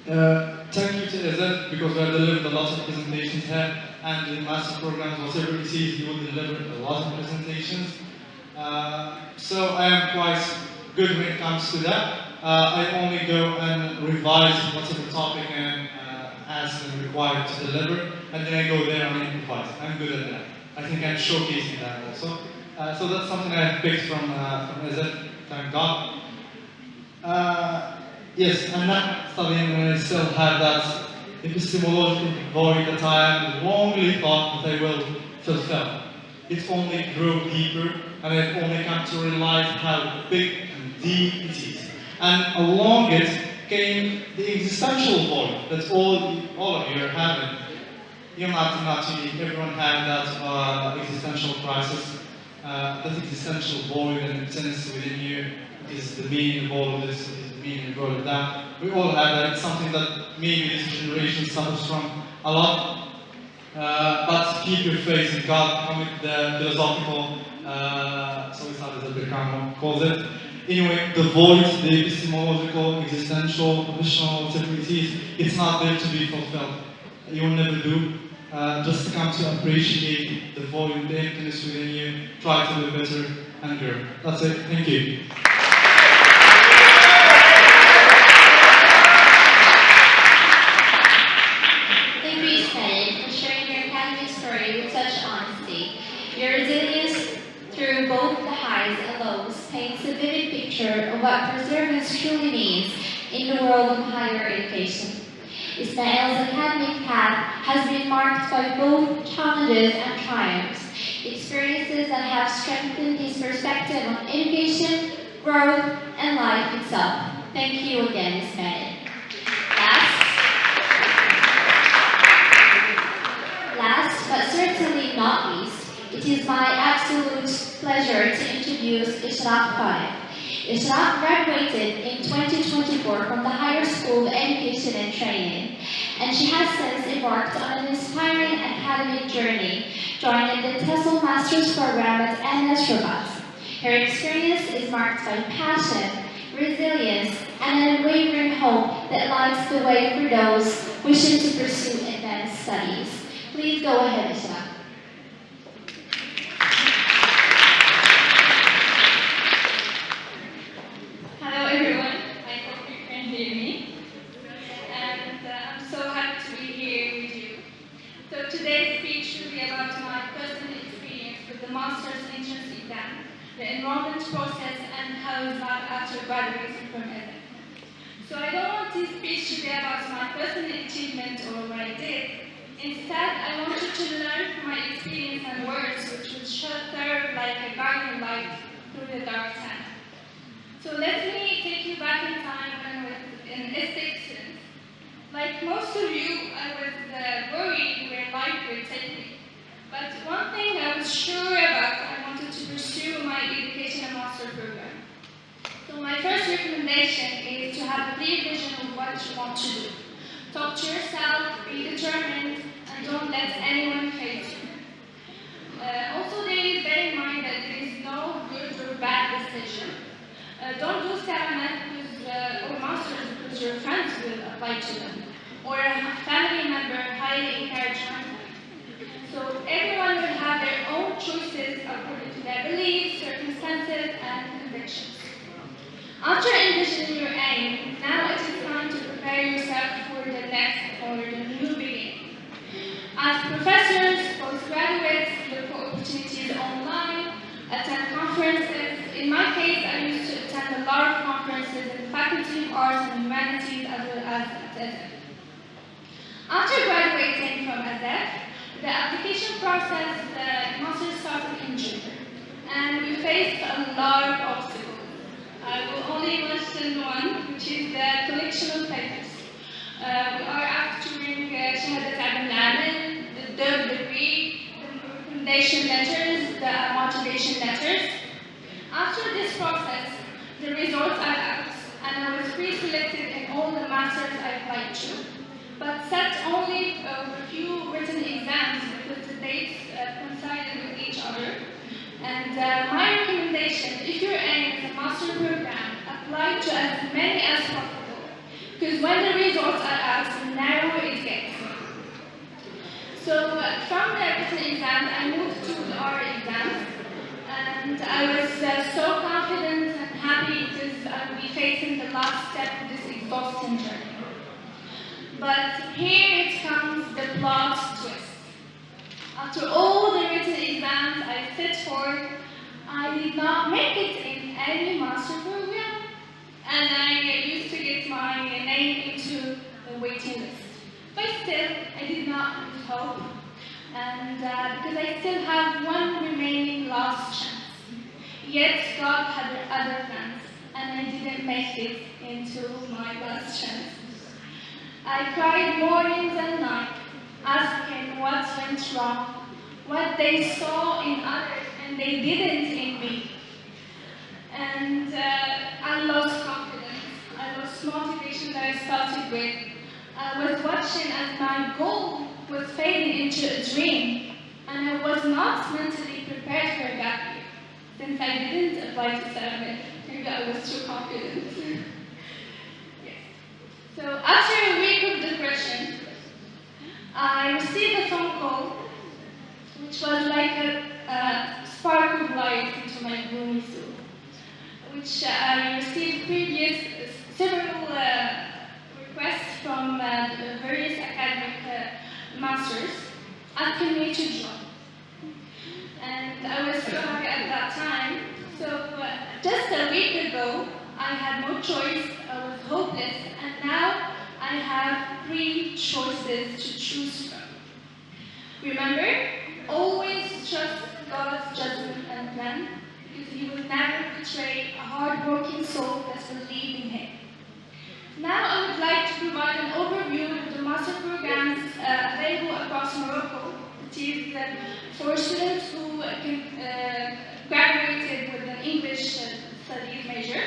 S4: Thank you to AZ because we have delivered a lot of presentations here, and in master programs, whatever it is, you will deliver a lot of presentations. So I am quite good when it comes to that. I only go and revise whatever topic I am asked and required to deliver, and then I go there and improvise. I'm good at that. I think I'm showcasing that also. So that's something I have picked from AZ, thank God. Yes, I'm not studying and I still have that epistemological void that I longly thought that I will fulfill. It only grew deeper, and I've only come to realize how big and deep it is. And along it came the existential void that all of you are having. You're not unique, everyone had that existential crisis, that existential void and emptiness within you. Is the meaning of all of this, is the meaning of all of that. We all have that. It's something that maybe this generation suffers from a lot. But keep your faith in God, come with the philosophical, so it's not as Beckham calls it. Anyway, the void, the epistemological, existential, professional, whatever it is, it's not there to be fulfilled. You will never do. Just come to appreciate the void, the emptiness within you, try to do better and grow. That's it. Thank you.
S2: Your resilience through both the highs and lows paints a vivid picture of what perseverance truly means in the world of higher education. Ismail's academic path has been marked by both challenges and triumphs, experiences that have strengthened his perspective on education, growth, and life itself. Thank you again, Ismail. Last but certainly not least, it is my absolute pleasure to introduce Ishraq Khalid. Ishraq graduated in 2024 from the Higher School of Education and Training, and she has since embarked on an inspiring academic journey, joining the TESOL Master's Program at NS Rabat. Her experience is marked by passion, resilience, and an unwavering hope that lights the way for those wishing to pursue advanced studies. Please go ahead, Ishraq.
S5: graduating from ESSEC. So I don't want this speech to be about my personal achievement or what I did. Instead, I want you to learn from my experience and words, which will serve like a guiding light through the dark time. So let me take you back in time when I was in ESSEC. Like most of you, I was worried where life would take me. But one thing I was sure about, I wanted to pursue my education and master program. So my first recommendation is to have a clear vision of what you want to do. Talk to yourself, be determined, and don't let anyone fail you. Also, bear in mind that there is no good or bad decision. Don't do Scaramouche or masters because your friends will apply to them, or a family member highly encourage them. So everyone will have their own choices according to their beliefs, circumstances, and convictions. After envisioning your aim, now it is time to prepare yourself for the next or the new beginning. As professors, postgraduates, look for opportunities online, attend conferences. In my case, I used to attend a lot of conferences in the Faculty of Arts and Humanities as well as at ESSEC. After graduating from ESSEC, the application process, the master started in June, and we faced a lot of obstacles. I will only mention one, which is the collection of papers. We are asked to bring Shahadat al-Amin, the degree, the recommendation letters, the motivation letters. After this process, the results are out, and I was pre-selected in all the masters I applied to, but set only a few written exams because the dates coincided with each other. And my recommendation, if you're aiming at a master program, apply to as many as possible, because when the results are out, the narrower it gets. So from the written exams, I moved to the oral exams, and I was so confident and happy because I will be facing the last step of this exhausting journey. But here it comes the plot twist. After all the written exams I set for, I did not make it in any master program, and I used to get my name into the waiting list. But still, I did not lose hope, and because I still have one remaining last chance. Yet God had other plans, and I didn't make it into my last chance. I cried mornings and nights, asking what went wrong, what they saw in others and they didn't in me. And I lost confidence. I lost motivation that I started with. I was watching as my goal was fading into a dream, and I was not mentally prepared for a gap year, since I didn't apply to Saramit. Maybe I was too confident. Yes. So after a week of depression, I received a phone call, which was like a spark of light into my gloomy soul, which I received several requests from various academic masters asking me to join. And I was so happy at that time. So just a week ago, I had no choice, I was hopeless, and now I have 3 choices to choose from. Remember, always trust God's judgment and plan, because He will never betray a hard-working soul that will lead in Him. Now I would like to provide an overview of the master programs available across Morocco. It is for students who graduated with an English studies major.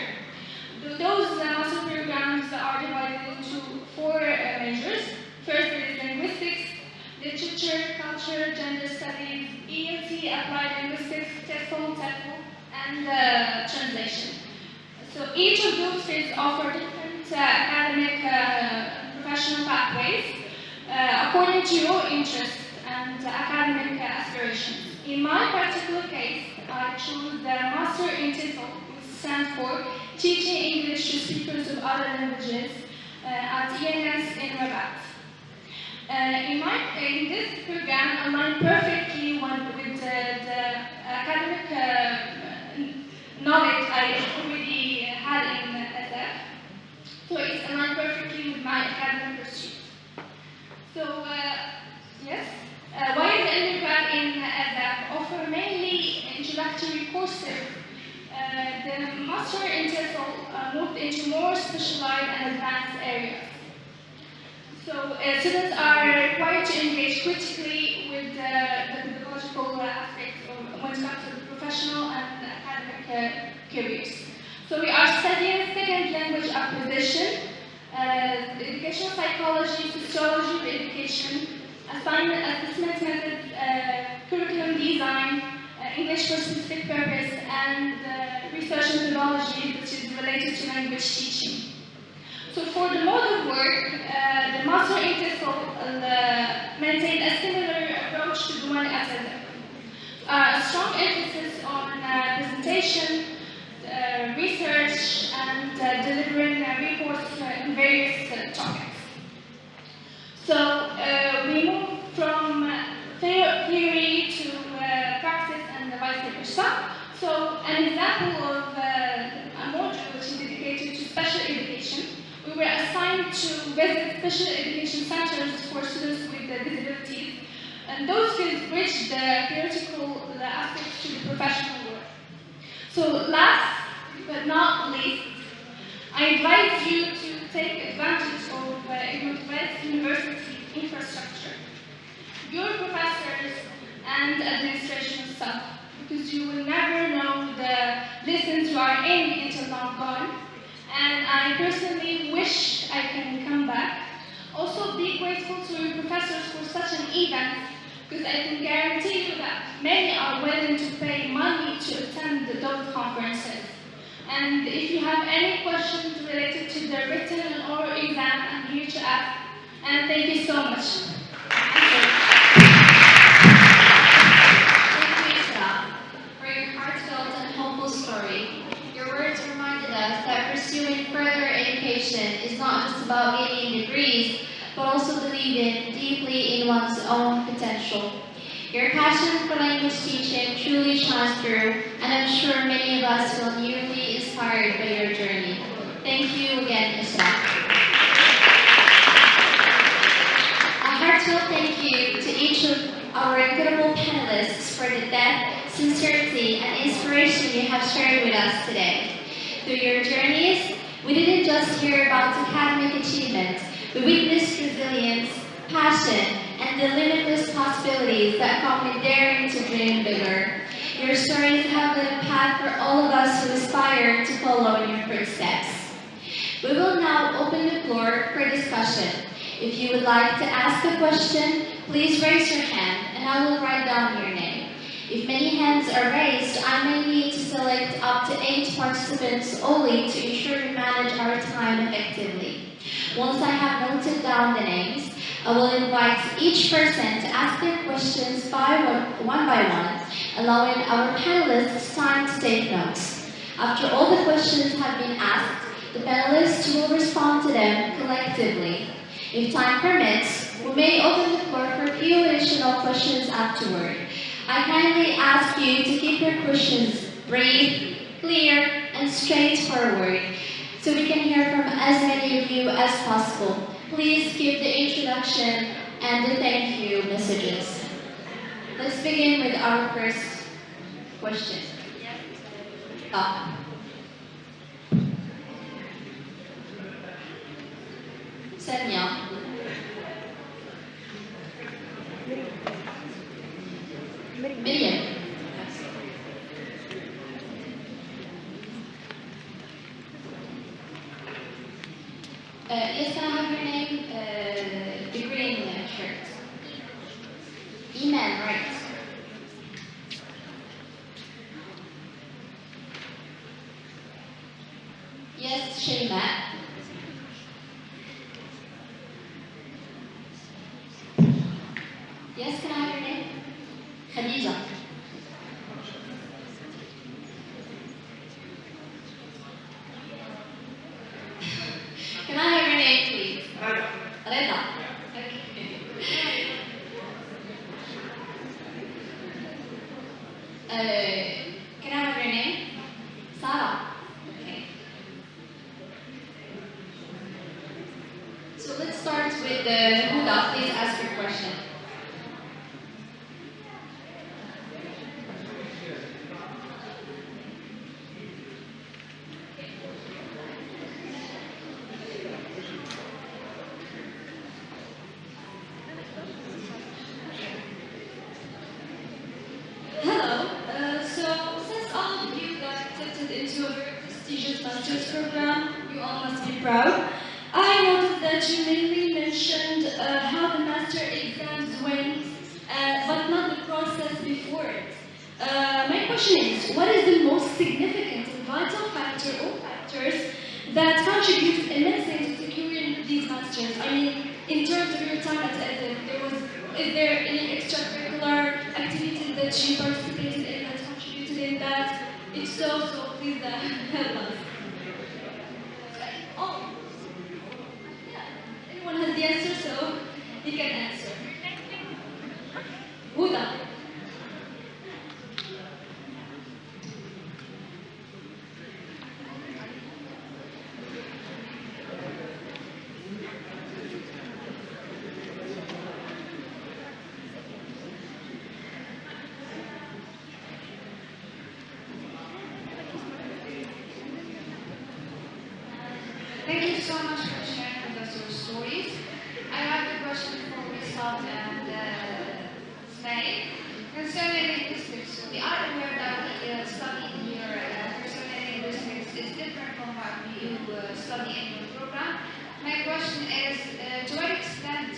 S5: Those master programs are divided into 4 majors. First is linguistics, literature, culture, gender studies, ELT, applied linguistics, TEFL, and translation. So each of those fields offer different academic professional pathways according to your interests and academic aspirations. In my particular case, I chose the Master in TEFL, which stands for Teaching English to Speakers of Other Languages at ENS in Rabat. In this program, aligned perfectly with the academic knowledge I already had in into more specialized and advanced areas. So students are required to engage critically with the pedagogical aspects when it comes to professional and academic careers. So we are studying second language acquisition, educational psychology, sociology of education, assignment assessment methods, curriculum design, English for specific purpose, and research methodology which is related to language teaching. So for the mode of work, the master in TESOL maintained a similar approach to the one at TESOL. A strong emphasis on presentation, research, and delivering reports in various topics. So we move from theory to practice and vice versa. So an example of a module which is dedicated to special education, we were assigned to visit special education centers for students with disabilities, and those fields bridge the theoretical aspects to the professional world. So last but not least, I invite you to take advantage of Ignorant University infrastructure, your professors and administration staff, because you will never know the lessons you are in until now gone. And I personally wish I can come back. Also, be grateful to your professors for such an event, because I can guarantee you that many are willing to pay money to attend those conferences. And if you have any questions related to the written and oral exam, I'm here to ask. And thank you so much.
S2: Thank you, Isra, for your heartfelt and hopeful story. Your words reminded us that pursuing further education is not just about gaining degrees, but also believing deeply in one's own potential. Your passion for language teaching truly shines through, and I'm sure many of us feel newly inspired by your journey. Thank you again, Isra. A heartfelt thank you to each of our incredible panelists for the depth, sincerity, and inspiration you have shared with us today. Through your journeys, we didn't just hear about academic achievement, we witnessed resilience, passion, and the limitless possibilities that come with daring to dream bigger. Your stories have lit a path for all of us who aspire to follow in your footsteps. We will now open the floor for discussion. If you would like to ask a question, please raise your hand and I will write down your name. If many hands are raised, I may need to select up to 8 participants only to ensure we manage our time effectively. Once I have noted down the names, I will invite each person to ask their questions one by one, allowing our panelists time to take notes. After all the questions have been asked, the panelists will respond to them collectively. If time permits, we may open the floor for a few additional questions afterward. I kindly ask you to keep your questions brief, clear, and straightforward, so we can hear from as many of you as possible. Please keep the introduction and the thank you messages. Let's begin with our first question. Sanya. Miriam. Yes, can I have your name? The green shirt. Iman, right? Yes, Shayma. Yes, can I have your name? Khadija. Can I have your name, please? Reda. Okay. Can I have your name? Sarah. Okay. So let's start with Huda. Please ask your question.
S5: proud. I noticed that you mainly mentioned how the master exams went, but not the process before it. My question is, what is the most significant and vital factor or factors that contributed immensely to securing these masters? I mean, in terms of your time at EDIT, is there any extracurricular activities that you participated in that contributed in that? If so please help us. Oh, yeah. Anyone has the answer, so he can answer. Huda.
S6: Thank you so much for sharing with us your stories. I have a question for Wisam and Snail. Concerning linguistics, we are aware that we study here concerning linguistics is different from what you study in your program. My question is, to what extent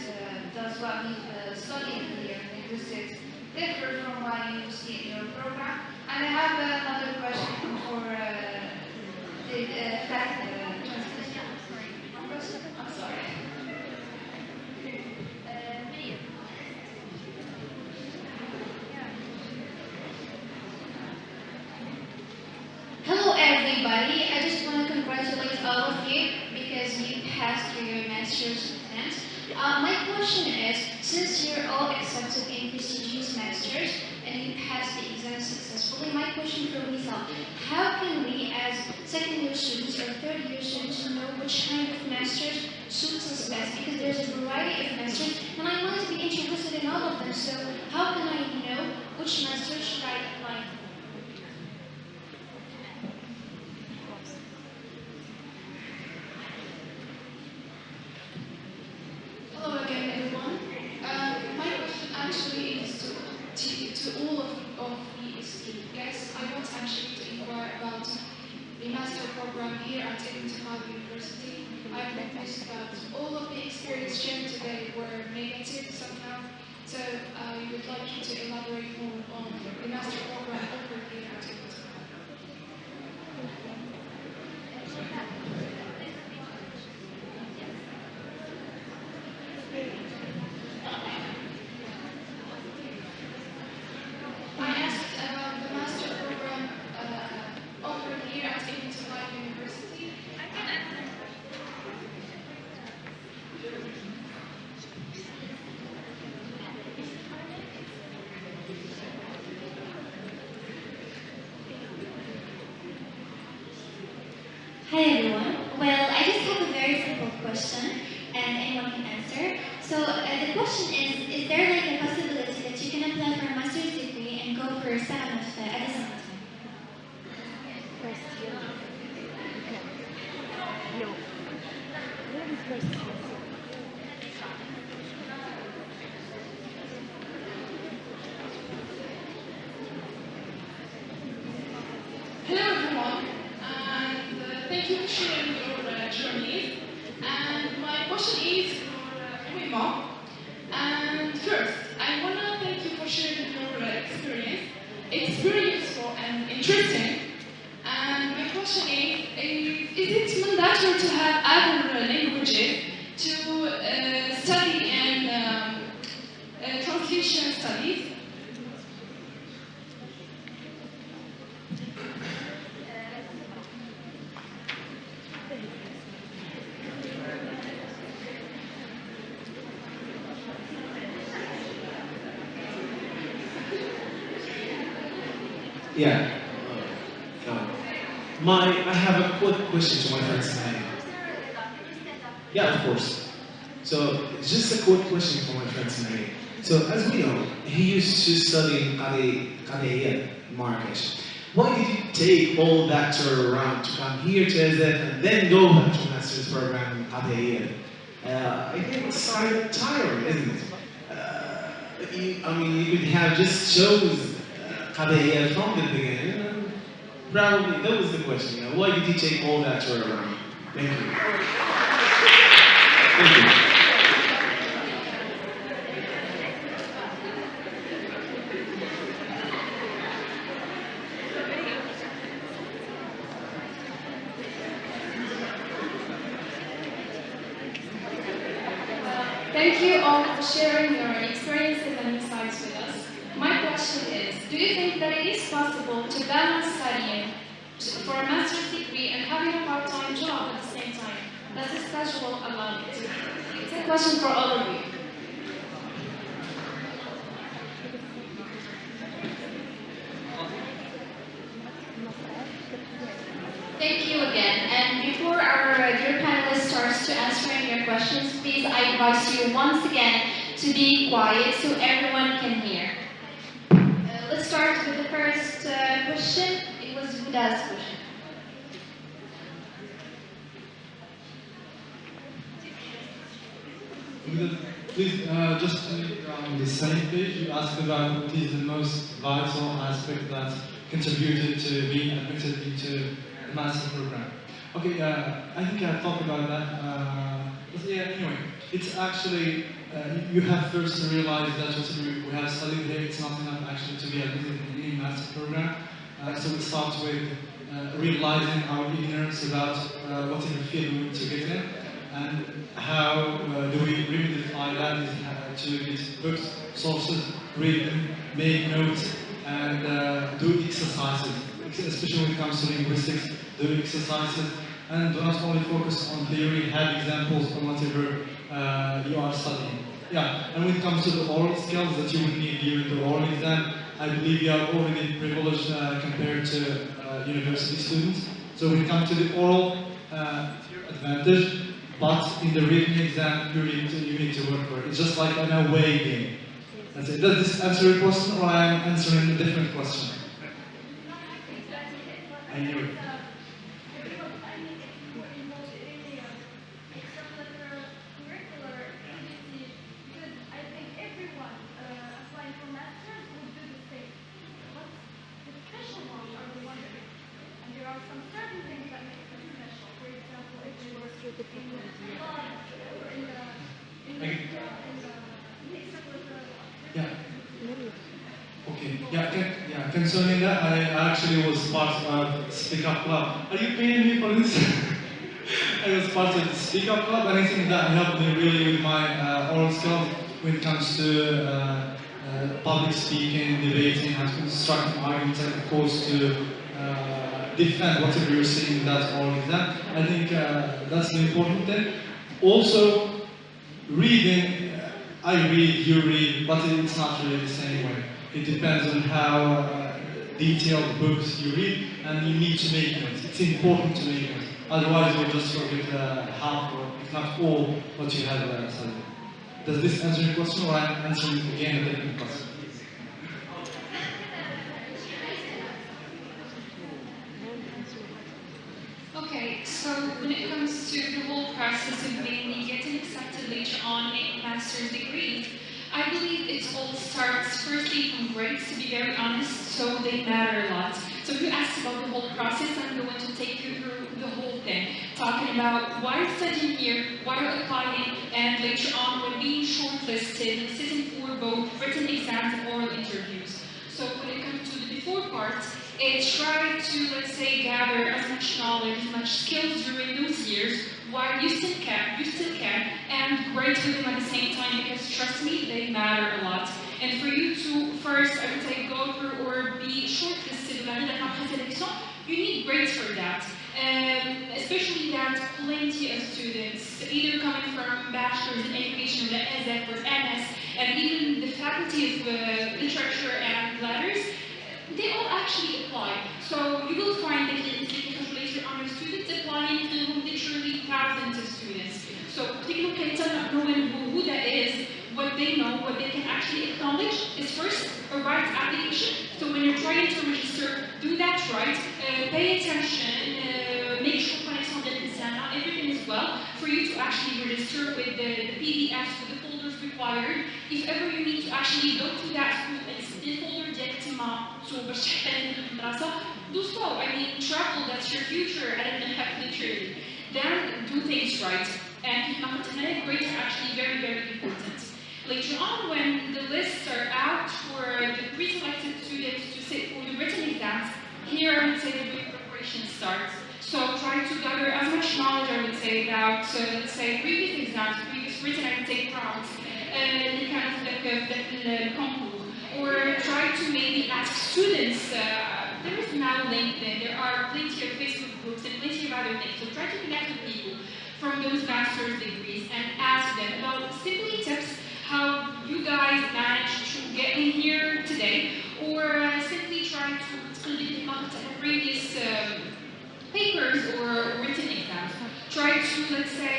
S6: does what we study here in linguistics differ from what you see in your program? And I have another question for the fact translation. I'm sorry.
S2: Hello everybody, I just want to congratulate all of you because you passed through your master's exams. My question is, since you're all accepted in prestigious masters and you passed the exam successfully, my question for myself, how can we as second year students or third year students know which kind of masters suits us best? Because there's a variety of masters and I might be interested in all of them, so how can I know which master should I apply for?
S7: Hello again, everyone. My question actually is to all of the esteemed guests. I want actually to inquire about the master program here at Ibn Khaldun University. I've noticed that all of the experience shared today were negative somehow. So we would like you to elaborate more on the master program offered here at Ibn Khaldun. I asked about the master program offered here at Ibn Khaldun University.
S2: Hi everyone. Well, I just have a very simple question and anyone can answer. So the question is there like a possibility that you can apply for a master's degree and go for SAM at the same time?
S7: Hello everyone, and thank you for sharing your journeys. And my question is for Wima. And first, I want to thank you for sharing your experience. It's very useful and interesting. And my question is it mandatory to have other languages to study in translation studies?
S8: Yeah. I have a quick question to my friend Snail. Yeah, of course. So, just a quick question for my friend Snail. So, as we know, he used to study in Qadiyya, Marrakesh. Why did you take all that tour around to come here to EZF and then go back to master's program in Qadiyya? I think it's kind of tiring, isn't it? You could have just chose Qadiyya from the beginning. And probably that was the question. Why did you take all that tour around? Thank you. Thank you.
S7: Thank you all for sharing your experiences and insights with us. My question is, do you think that it is possible to balance studying for a master's degree and having a part-time job at the same time? Does this schedule allow it? It's a question for all of you.
S2: Thank you again. And before our dear panelists starts to answering your questions, please I advise you once again to be quiet so everyone can hear. Let's start with the first question. It was Huda's question.
S4: Please, just to be on the same page, you asked about what is the most vital aspect that contributed to being admitted into the master program. Okay, I think I talked about that. But yeah, anyway, it's actually, you have first to realize that what we have studied here, it's not enough actually to be admitted in any master program. So it starts with realizing our ignorance about whatever field we want to get in. And how do we remedify that is to get books, sources, read them, make notes, and do exercises, especially when it comes to linguistics, do exercises, and do not only focus on theory, have examples on whatever you are studying. Yeah, and when it comes to the oral skills that you will need during the oral exam, I believe you are already privileged compared to university students. So when it comes to the oral advantage, but in the written exam, you need to work for it. It's just like an away game. That's it. Does this answer your question, or I am answering a different question? I knew it. Yeah. Okay. Yeah. Concerning that, I actually was part of Speak Up Club. Are you paying me for this? I was part of the Speak Up Club, and I think that helped me really with my oral skills when it comes to public speaking, debating, how to construct arguments, and of course to defend whatever you're saying in that oral exam. I think that's the important thing. Also, reading, I read, you read, but it's not really the same way. It depends on how detailed books you read, and you need to make notes. It's important to make notes. Otherwise, you'll just forget half or if not all what you have studied. Does this answer your question, or I'm answering again a different question?
S3: Okay, so when it comes to the whole process of mainly getting accepted later on in master's degrees, I believe it all starts firstly from grades, to be very honest, so they matter a lot. So if you asked about the whole process, I'm going to take you through the whole thing, talking about why studying here, why applying, and later on when being shortlisted, sitting for both written exams and oral interviews. So when it comes to the before part, try to, let's say, gather as much knowledge, as much skills during those years while you still can, and grade with them at the same time, because trust me, they matter a lot. And for you to first, I would say, go through or be shortlisted, you need grades for that. Especially that plenty of students, either coming from bachelor's in education, the ESEC or MS, and even the faculty of literature and letters, they all actually apply. So you will find that later on your students applying to literally thousands of students. So particularly knowing who that is, what they know, what they can actually acknowledge is first a right application. So when you're trying to register, do that right, pay attention, make sure everything is well for you to actually register with the PDFs, with the folders required. If ever you need to actually go to that school and see the folder directement, so do so. I mean, travel, that's your future, and literally. then do things right. And grades are actually very, very important. Later on, when the lists are out for the pre-selected students to sit for the written exams, here I would say the big preparation starts. So try to gather as much knowledge, I would say, about, let's say, previous exams, previous written, I would say, crowds, the kind of like the concours, or try to maybe ask students. There is now LinkedIn, there are plenty of Facebook groups and plenty of other things. So try to connect with people from those master's degrees and ask them about simply tips how you guys managed to get in here today, or simply try to previous papers or written exams. Try to, let's say,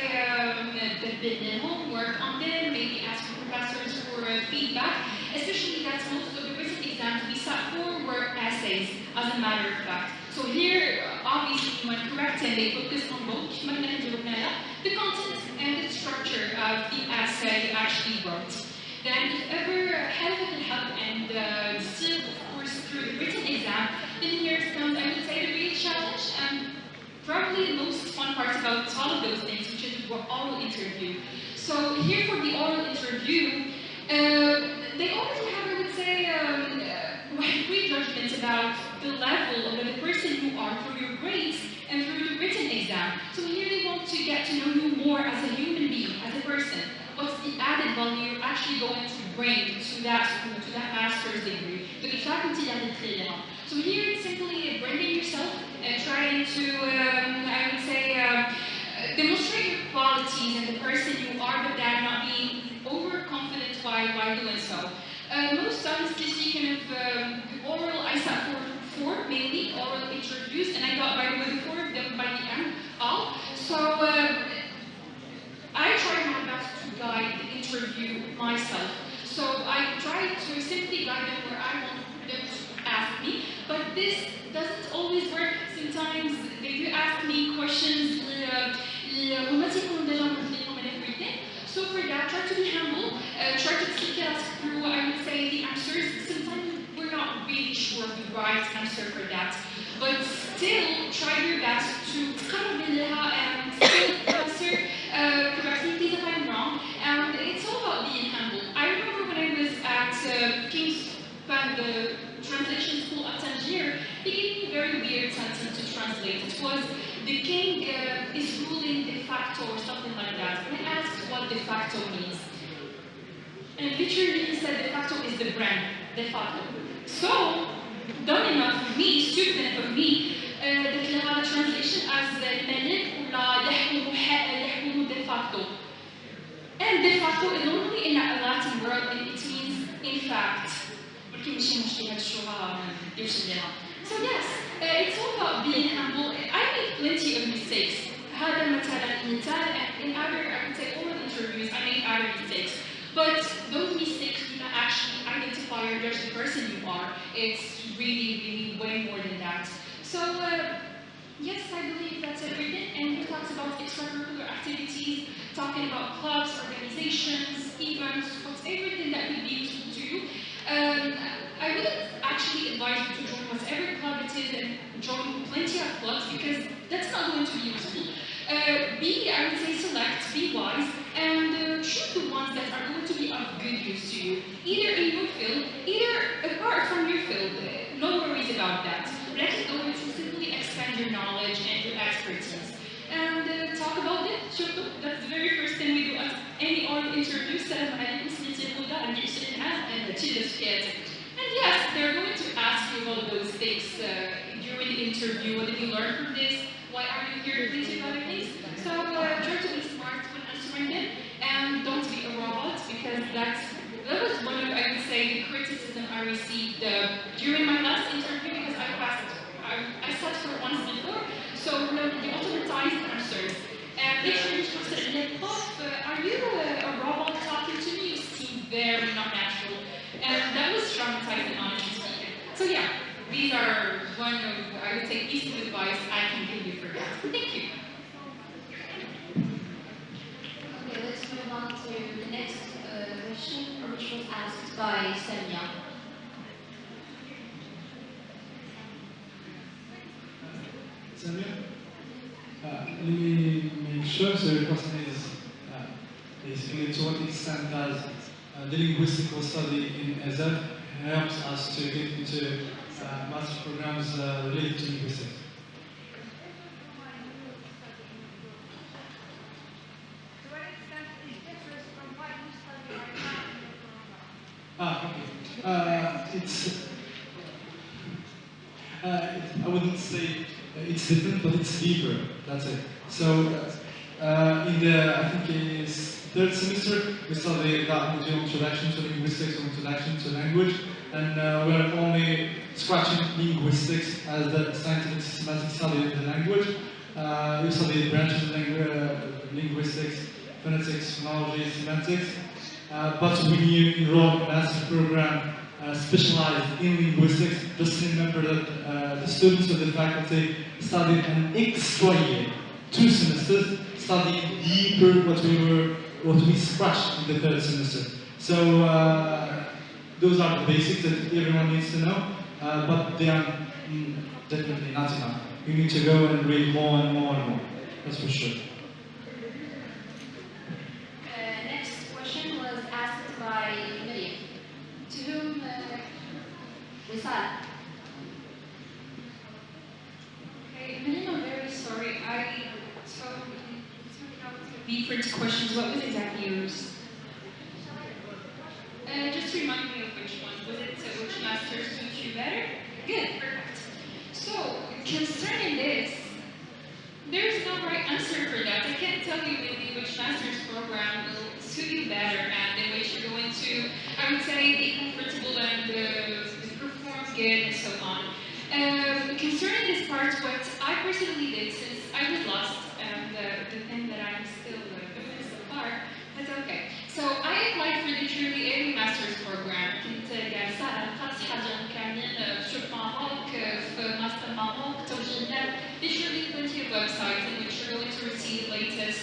S3: the homework on them, maybe ask professors for feedback, especially that most of the written exams we sat for were essays, as a matter of fact. So here, obviously, when correcting, they focus on both the content and the structure of the essay you actually wrote. Then, if ever help can help, and still, of course, through the written exam, then here comes, I would say, the real challenge, and probably the most fun part about all of those things, which is the oral interview. So here for the oral interview, they already have, I would say, prejudgments about the level of the person you are through your grades and through the written exam. So here they want to get to know you more as a human being, as a person. What's the added value you're actually going to bring to that school, to that master's degree? So here it's simply bringing yourself and trying to, I would say, demonstrate your qualities and the person you are, but then not being overconfident while doing so. Most honestly speaking of the oral, I sat for 4 mainly oral interviews, and I got, by the way, 4 of them by the end all. So I tried my best to guide the interview myself. So I tried to simply guide them where I want them to ask me, but this doesn't always work. Sometimes they do ask me questions so for that, try to be humble, try to think us through, I would say, the answers. Sometimes we're not really sure of the right answer for that, but still try your best to come and still answer correctly, please if I'm wrong. And it's all about being humble. I remember when I was at King's the translation school at Tangier, they gave me a very weird sentence to translate. It was, the king is ruling de facto or something like that. And I asked what de facto means. And literally he said de facto is the brand, de facto. So, done enough for me, stupid enough for me, the translation as الملك ولا يحكم de facto. And de facto is only in a Latin word and it means in fact. So yes, it's all about being humble. I made plenty of mistakes. In other, I would say, oral interviews, I made other mistakes. But those mistakes do not actually identify or judge the person you are. It's really, really way more than that. So yes, I believe that's everything. And we talked about extracurricular activities, talking about clubs, organizations, events, what's everything that would be useful to you. I wouldn't actually advise you to join whatever club it is and join plenty of clubs because that's not going to be useful. I would say, select, be wise, and choose the ones that are going to be of good use to you, either in your field, either apart from your field. No worries about that. Let's go to simply expand your knowledge and your expertise. And talk about it. That's the very first thing we do at any oral interview. And yes, they're going to ask you all those things during the interview. What did you learn from this? Why are you here? Things and other things. So try to be smart when answering them, and don't be a robot because that was one of, I would say, the criticism I received during my last interview because I sat for once before. So the automatized answers. And literally, are you a robot talking to me? You seem very not natural. And that was traumatizing, honestly speaking. So yeah, these are one of, I would say, pieces of advice I can give you for that. Thank you.
S2: Okay, let's move on to the next question, which was asked by Samia.
S4: Samia? Let me sure. So your question is basically to what extent does the linguistical study in SF helps us to get into master programs related to linguistics?
S6: To what extent it differs from what you study right now in your program?
S4: Okay. I wouldn't say it's different, but it's deeper. That's it. So, in the, I think it's third semester, we studied that module, Introduction to Linguistics or Introduction to Language, and we're only scratching linguistics as the scientific systematic study of the language. We studied branches of linguistics, phonetics, phonology, semantics. But when you enroll in a master program specialized in linguistics, just remember that the students of the faculty studied an extra year, 2 semesters, studying deeper what we scratched in the third semester. So those are the basics that everyone needs to know, but they are definitely not enough. You need to go and read more and more and more. That's for sure.
S2: Next question was asked by Miriam. To whom Wisal?
S3: Okay, Miriam, I'm very sorry. I told different questions. What was exactly yours? Just remind me of which one. Was it which master suits you better? Good, perfect. So, concerning this, there's no right answer for that. I can't tell you really which master's program will suit you better and in which you're going to, I would say, be comfortable and perform good and so on. Concerning this part, what I personally did, since I was lost and the thing that I'm still doing so far, that's okay. So I applied for literally every master's program. كنت جالسة على خاص حاجة كاملين في ماروك في ماستر ماروك توجيهات literally plenty of websites in which you're going to receive the latest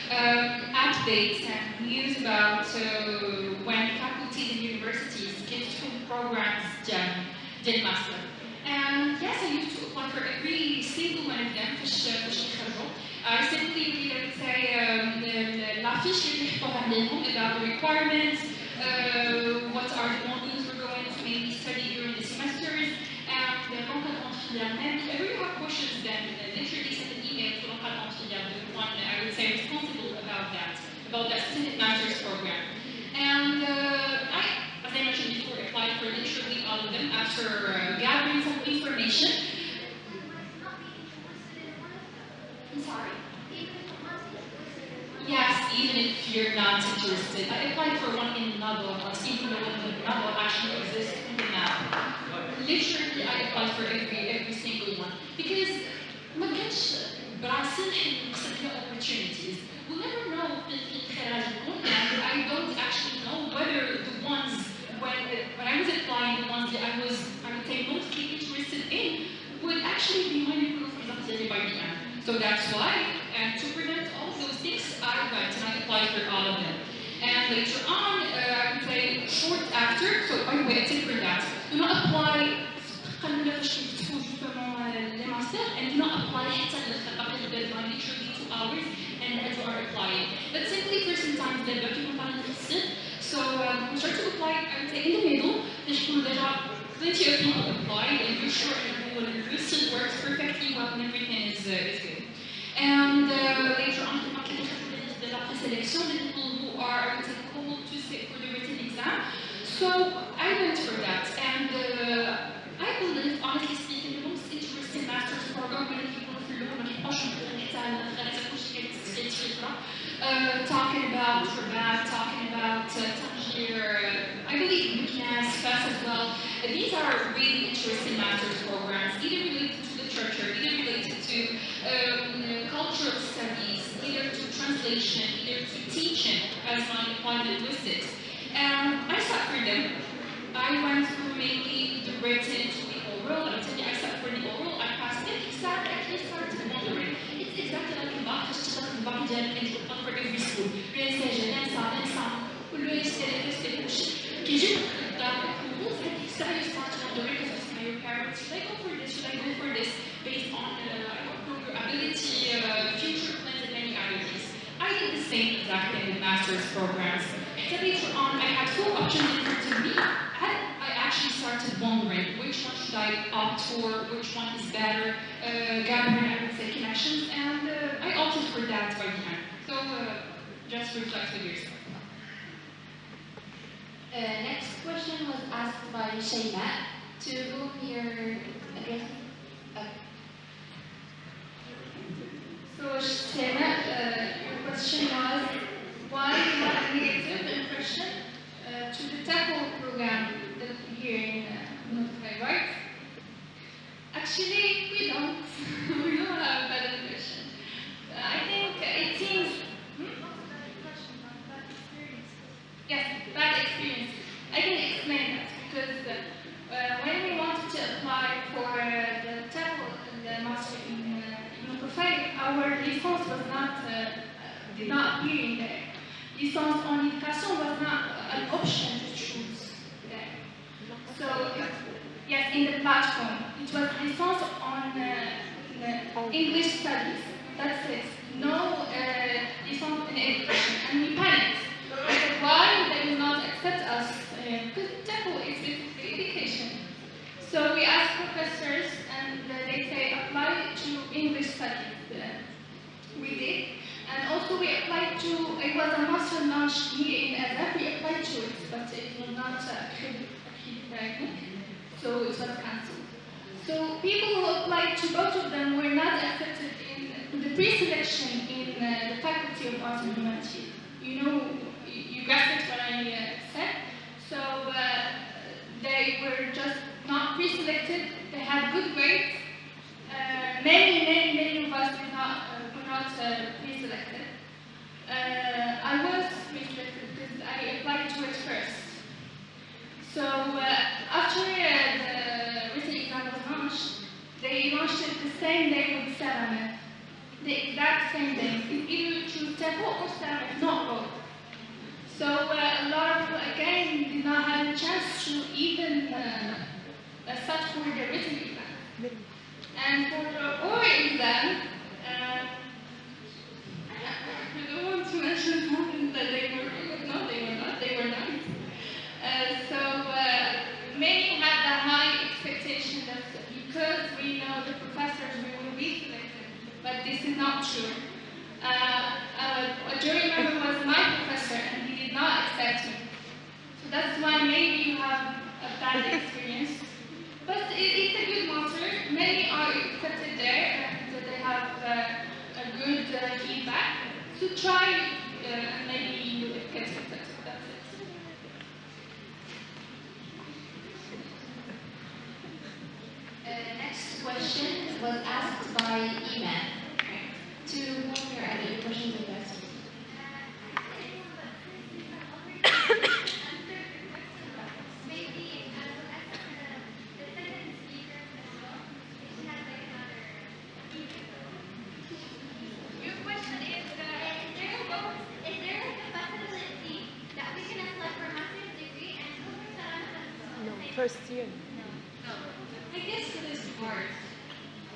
S3: updates and news about when faculties and universities give two programs ديال master. And yes, I used to apply for every single one of them فاش يخرجوا. I simply read, I would say, l'affiche اللي يحطوها عليهم about the requirements, what are the modules we're going to maybe study during the semesters, and l'encadrement filial. And whenever you have questions, then literally send an email to l'encadrement filial, the one I would say responsible about that specific master's program. And I, as I mentioned before, applied for literally all of them after gathering some information. I'm sorry? Yes, even if you're not interested. I applied for one in Nabo, but even though Nabo actually exists in the map. Literally, I applied for every single one. Because ما كانش براسل نقصد opportunities. We'll never know في الخارج and I don't actually know whether the ones when I was applying, the ones that I would say mostly interested in would actually be my recruitment by the end. So that's why, and to prevent all of those things, I went and I applied for all of them. And later on, I would say short after, so by the way, I tip for that. Do not apply and do not apply literally 2 hours and as you are applying. But simply for some time, so we start to apply, I would say in the middle, there are plenty of people apply and you're sure it works perfectly well and everything is good. And later on, the selection, the people who are called to sit for the written exam. So I went for that, and I believe, honestly speaking, the most interesting master's program when people talking about Rabat, talking about Tangier, I believe Meknes, Fes as well. These are really interesting master's programs, either related to literature, either related to cultural studies, either to translation, either to teaching as my applied linguistics. And I sat for them. I went through mainly the written to the oral. I tell you, I sat for the oral, I passed it. I actually started wondering. It's exactly like in Bach, just like in Bach, and you apply for every school. Your parents, should I go for this? Should I go for this? Based on your ability, future plans, and many other things. same exact thing with master's programs. Except later on, I had four options in front of me, and I actually started wondering which one should I opt for, which one is better, gathering, I would say, connections, and I opted for that by the end. So just reflect with yourself.
S2: Next question was asked by Shayma, to whom you're addressing.
S5: So, Shema, your question was why you have a negative impression to the TEFL program that here in Notify, right? Actually, we don't. We don't have a bad impression. I think it seems. Yes, bad experience. I can explain that because when we wanted to apply for the TEFL and the master in Notify, our response was not did not appear in there. Response on education was not an option to choose there. So yes, in the platform, it was response on the English studies. That's it. No response in education, and we panicked. I said, why they will not accept us? Because TEFL is basically education. So we asked professors, and they say apply to English studies. We did, and also we applied to. It was a master launch here in Azaf. We applied to it, but it was not accredited, so it was cancelled. So people who applied to both of them were not accepted in the pre-selection in the Faculty of Arts and Humanities. You know, you guessed it when I said. So they were just not pre-selected. They had good grades. Many of us were not pre-selected. I was pre-selected because I applied to it first. So after the written exam was launched, they launched it the same day with Seramet. The exact same day. You either choose TEFL or Seramet, not both. So a lot of people again did not have a chance to even start for the written exam. And for the oral exam, I don't want to mention something that they were good. No, they were not. They were nice. Many had the high expectation that because we know the professors, we will be selected. But this is not true. A jury member was my professor, and he did not accept me. So that's why maybe you have a bad experience. But it's a good master. Many are accepted there, and they have a good feedback. So try, and maybe you will get accepted. That's it.
S2: Next question was asked by Iman, to whom your other questions addressed.
S6: Your question is there like a possibility that we can apply for a master's degree and
S9: No, first year.
S1: I guess it is hard.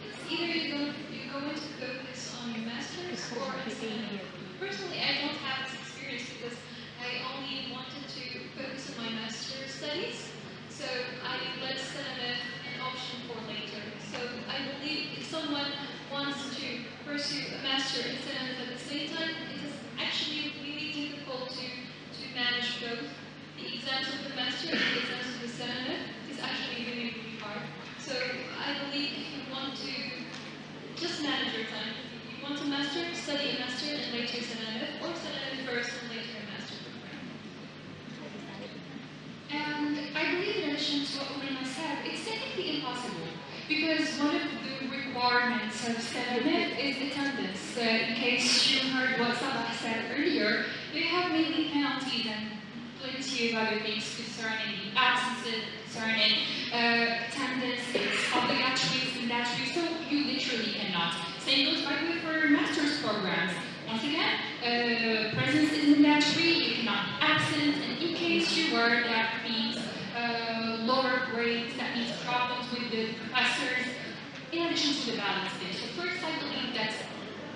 S1: It's either you're going to focus on your master's or on Sanana. Personally, I don't have this experience because I only wanted to focus on my master's studies. So I let Sanana an option for later. So I believe if someone wants to pursue a master in Sanana at the same time, it is actually really difficult to manage both. The exams of the master and the exams of the Sanana is actually really, really hard. So I believe if you want to just manage your time, if you want to master, study a master and later Sanana, or Sanana first and later a master program.
S3: And I believe in addition to what Ulrima said, it's technically impossible because one of the requirements of Seramet is attendance. In case you heard what Sabah said earlier, they have mainly penalties and plenty of other things concerning the absences, concerning attendance, it's obligatory, it's mandatory, so you literally cannot. Same goes by the way for master's programs. Once again, presence is mandatory, you cannot be absent, and in case you were, that means lower grades, that means problems with the professors, in addition to the balance thing. So first, I believe that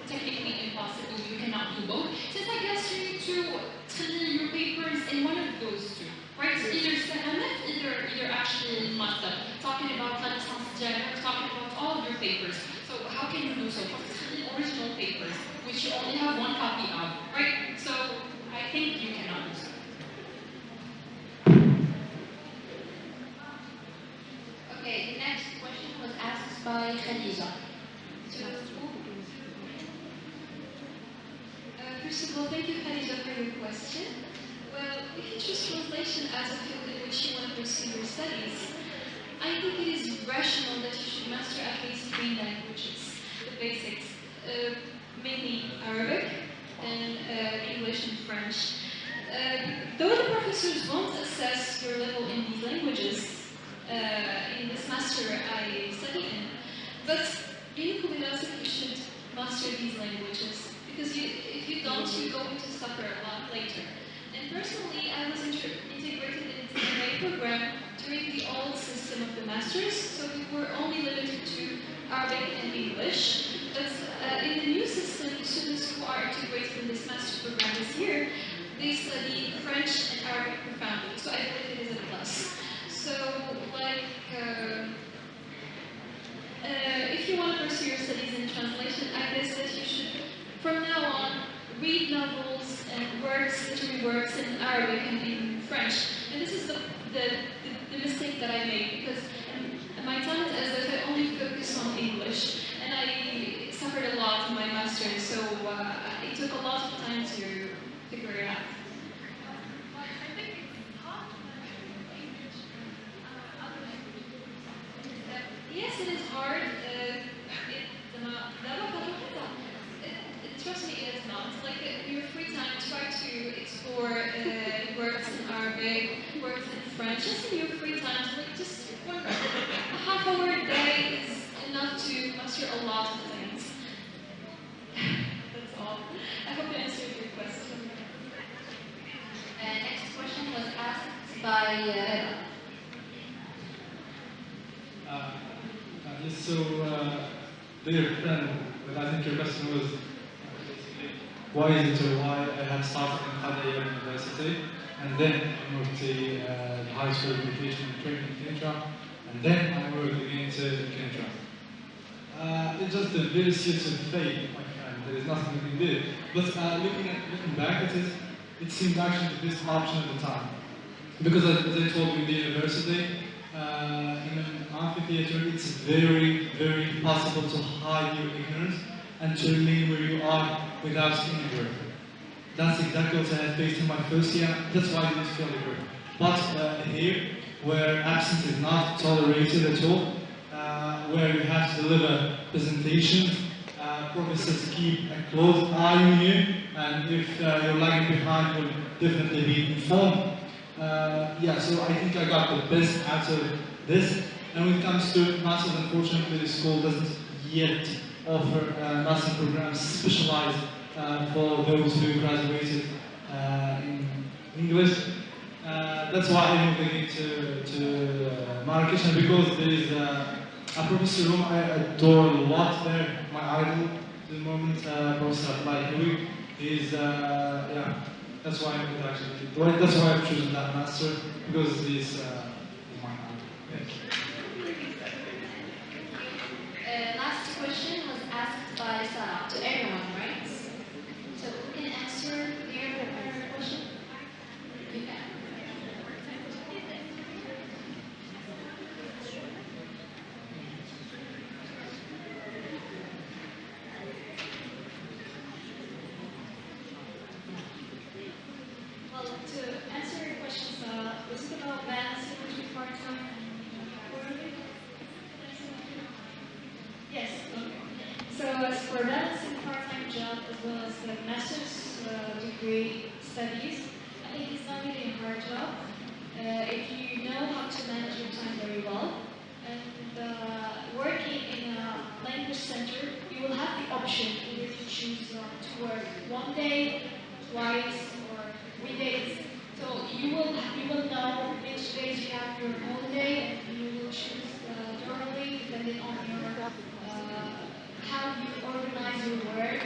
S3: technically impossible, you cannot do both. Since I guess you need to clean your papers in one of those two, right? So either CNF, either actually master, talking about la licence directe, talking about all of your papers. So how can you do so? Clean original papers, which you only have one copy of, right? So I think you cannot do so.
S2: Okay, the next question was asked by Khadija.
S1: First of all, thank you, Khadija, for your question. Well, if you choose translation as a field in which you want to pursue your studies, I think it is rational that you should master at least 3 languages, the basics, mainly Arabic and English and French. Though the professors won't assess your level in these languages in this master I study in, but being Kubilasik, you should master these languages because if you don't, you're going to suffer a lot later. And personally, I was integrated into the MA program during the old system of the masters, so we were only limited to Arabic and English. But in the new system, students who are integrated in this master program this year, they study French and Arabic profoundly, so I believe it is a plus. So, like, if you want to pursue your studies in translation, I guess that you should, from now on, read novels and works, literary works in Arabic and in French. And this is the mistake that I made because my time as if I only focus on English, and I suffered a lot in my master's, so it took a lot of time to figure it out. Yes, it is hard. Trust me, it is not. Like in your free time, try to explore works in Arabic, works in French. Just in your free time, like just a half hour a day is enough to master a lot of things. That's all. I hope I answered your question.
S2: Next question was asked by
S4: Yes, so, dear friend, but I think your question was why is it or why I have started in Qadiyya University and then I moved to the high school education and training in Kentra and then I moved again to Kentra. It's just a very serious fate, my friend. There is nothing we can do. But looking back at it, it seemed actually the best option at the time. Because as I told you in the university, in an amphitheater, it's very, very possible to hide your ignorance and to remain where you are without any work. That's exactly what I had faced in my first year. That's why I didn't feel the work. But here, where absence is not tolerated at all, where you have to deliver presentations, professors keep a close eye on you, and if you're lagging behind, you'll definitely be informed. Yeah, so I think I got the best out of this. And when it comes to masters, unfortunately, the school doesn't yet offer master programs specialized for those who graduated in English. That's why I moved again to Marrakesh, and because there is a professor whom I adore a lot there, my idol at the moment, Professor Abdullah. He's, yeah, that's why I moved actually. That's why I've chosen that master, because he's my idol. Thank you.
S2: last question was asked by Sarah to everyone, right? So who can answer your question? You can.
S1: Well, to answer your question, was it about balancing between part-time and quarterly? Yes. Okay. So as for balancing part-time job as well as the master's degree studies, I think it's not really a hard job if you know how to manage your time very well. And working in a language center, you will have the option either to choose to work one day, twice, or 3 days. So you will know which days you have your own day, and you will choose thoroughly depending on your how you organize your work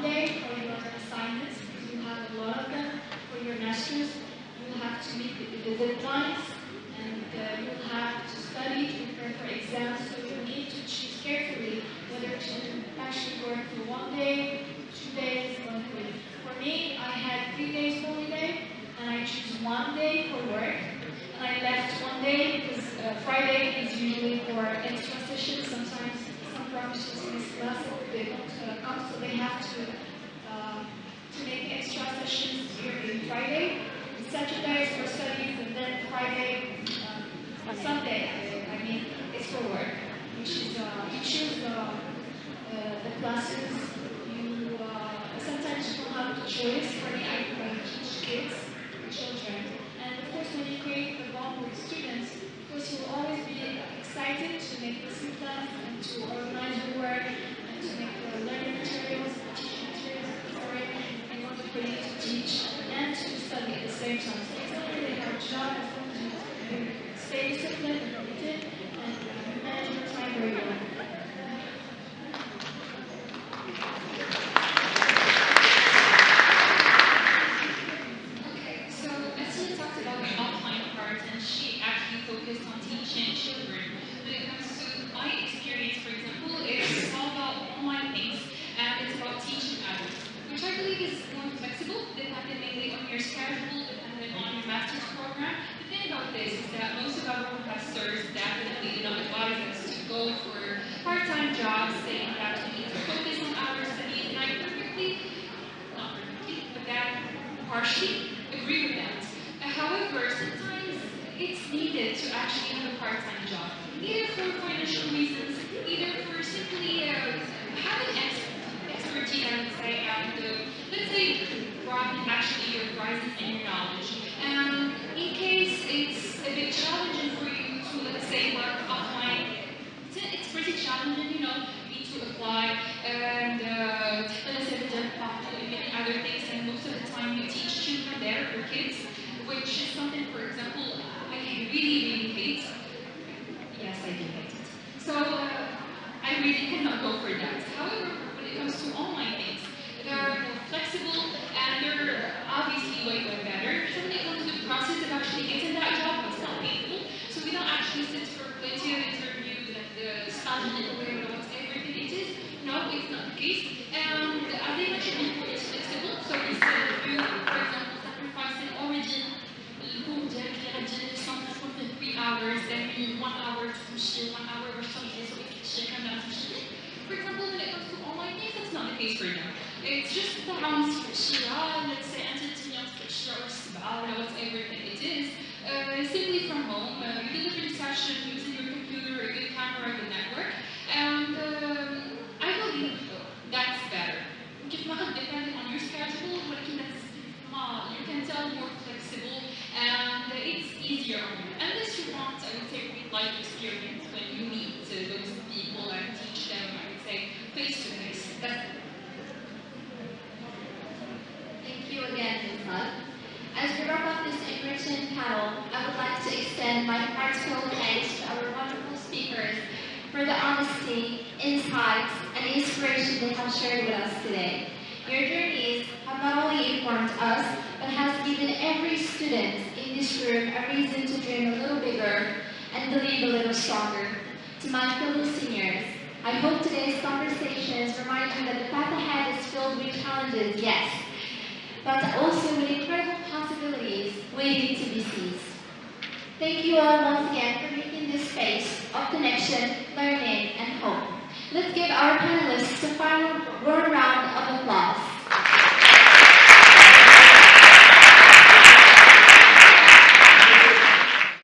S1: one day for your assignments, because you have a lot of them for your masters. You will have to meet the deadlines, and you will have to study to prepare for exams, so you need to choose carefully whether to actually work for 1 day, 2 days, or 3. For me, I had 3 days holiday, and I choose 1 day for work. And I left 1 day because Friday is usually for extra sessions. Sometimes some professors in this class they don't come, so they have to make extra sessions during Friday. Saturday is for studies, and then Friday, Sunday, I mean, is for work, which is you choose the classes. You sometimes you don't have the choice. For me, I teach kids, children, and of course, when you create a bond with students, of course, you will always be excited to make lesson plans and to organize your work and to make learning materials, teaching materials, in order for you to teach and to study at the same time. So it's not really our job as long as you stay disciplined and committed and manage your time very well.
S3: Okay, so Essie talked about the offline part, and she actually focused on teaching children. When it comes to my experience, for example, it's all about online things, and it's about teaching adults, which I believe is more flexible, depending mainly on your schedule, depending on your master's program. The thing about this is that most of our professors definitely do not advise us to go for part-time jobs, saying that we need to focus on our studies, and I not perfectly, but that partially agree with that. However, sometimes it's needed to actually have a part-time job, either for financial reasons, either for simply having expertise, I would say, and let's say broadening actually your horizons and your knowledge. And in case it's a bit challenging for you to, let's say, work offline, it's pretty challenging, you know, you need to apply and many other things, and most of the time you teach children there or kids, which is something, for example, I really hate. Yes, I do hate it. So I really cannot go for that. However, when it comes to online things, they're more flexible and they're obviously way better. So when it comes to the process of actually getting that job, it's not painful. So we don't actually sit for plenty of interviews and the stage and whatever everything it is. No, it's not the case. And as I mentioned before, it's flexible. So instead of you, for example, sacrificing origin, الكود ديالك اللي غتجي something for 3 hours, then you 1 hour to تمشي 1 hour باش تمشي so تمشي كاملة تمشي. For example, when it comes to online things, that's not the case for them. It's just the house for Shira, let's say until 8 for Shira or 7 or whatever it is, simply from home. You deliver the session using your computer, a good camera, a good network, and I believe that's better. If not, depending on your schedule, working that's you can tell more flexible and it's easier on you. Unless you want, I would say, real life experience when you meet those people and teach them, I would say, face to face.
S2: Thank you again, Nifat. As we wrap up this enriching panel, I would like to extend my heartfelt thanks to our wonderful speakers for the honesty, insights, and inspiration they have shared with us today. Your journeys have not only informed us, but has given every student in this room a reason to dream a little bigger and believe a little stronger. To my fellow seniors, I hope today's conversations remind you that the path ahead is filled with challenges, yes, but also with incredible possibilities waiting to be seized. Thank you all once again for making this space of connection, learning, and hope. Let's give our panelists a final warm round of applause.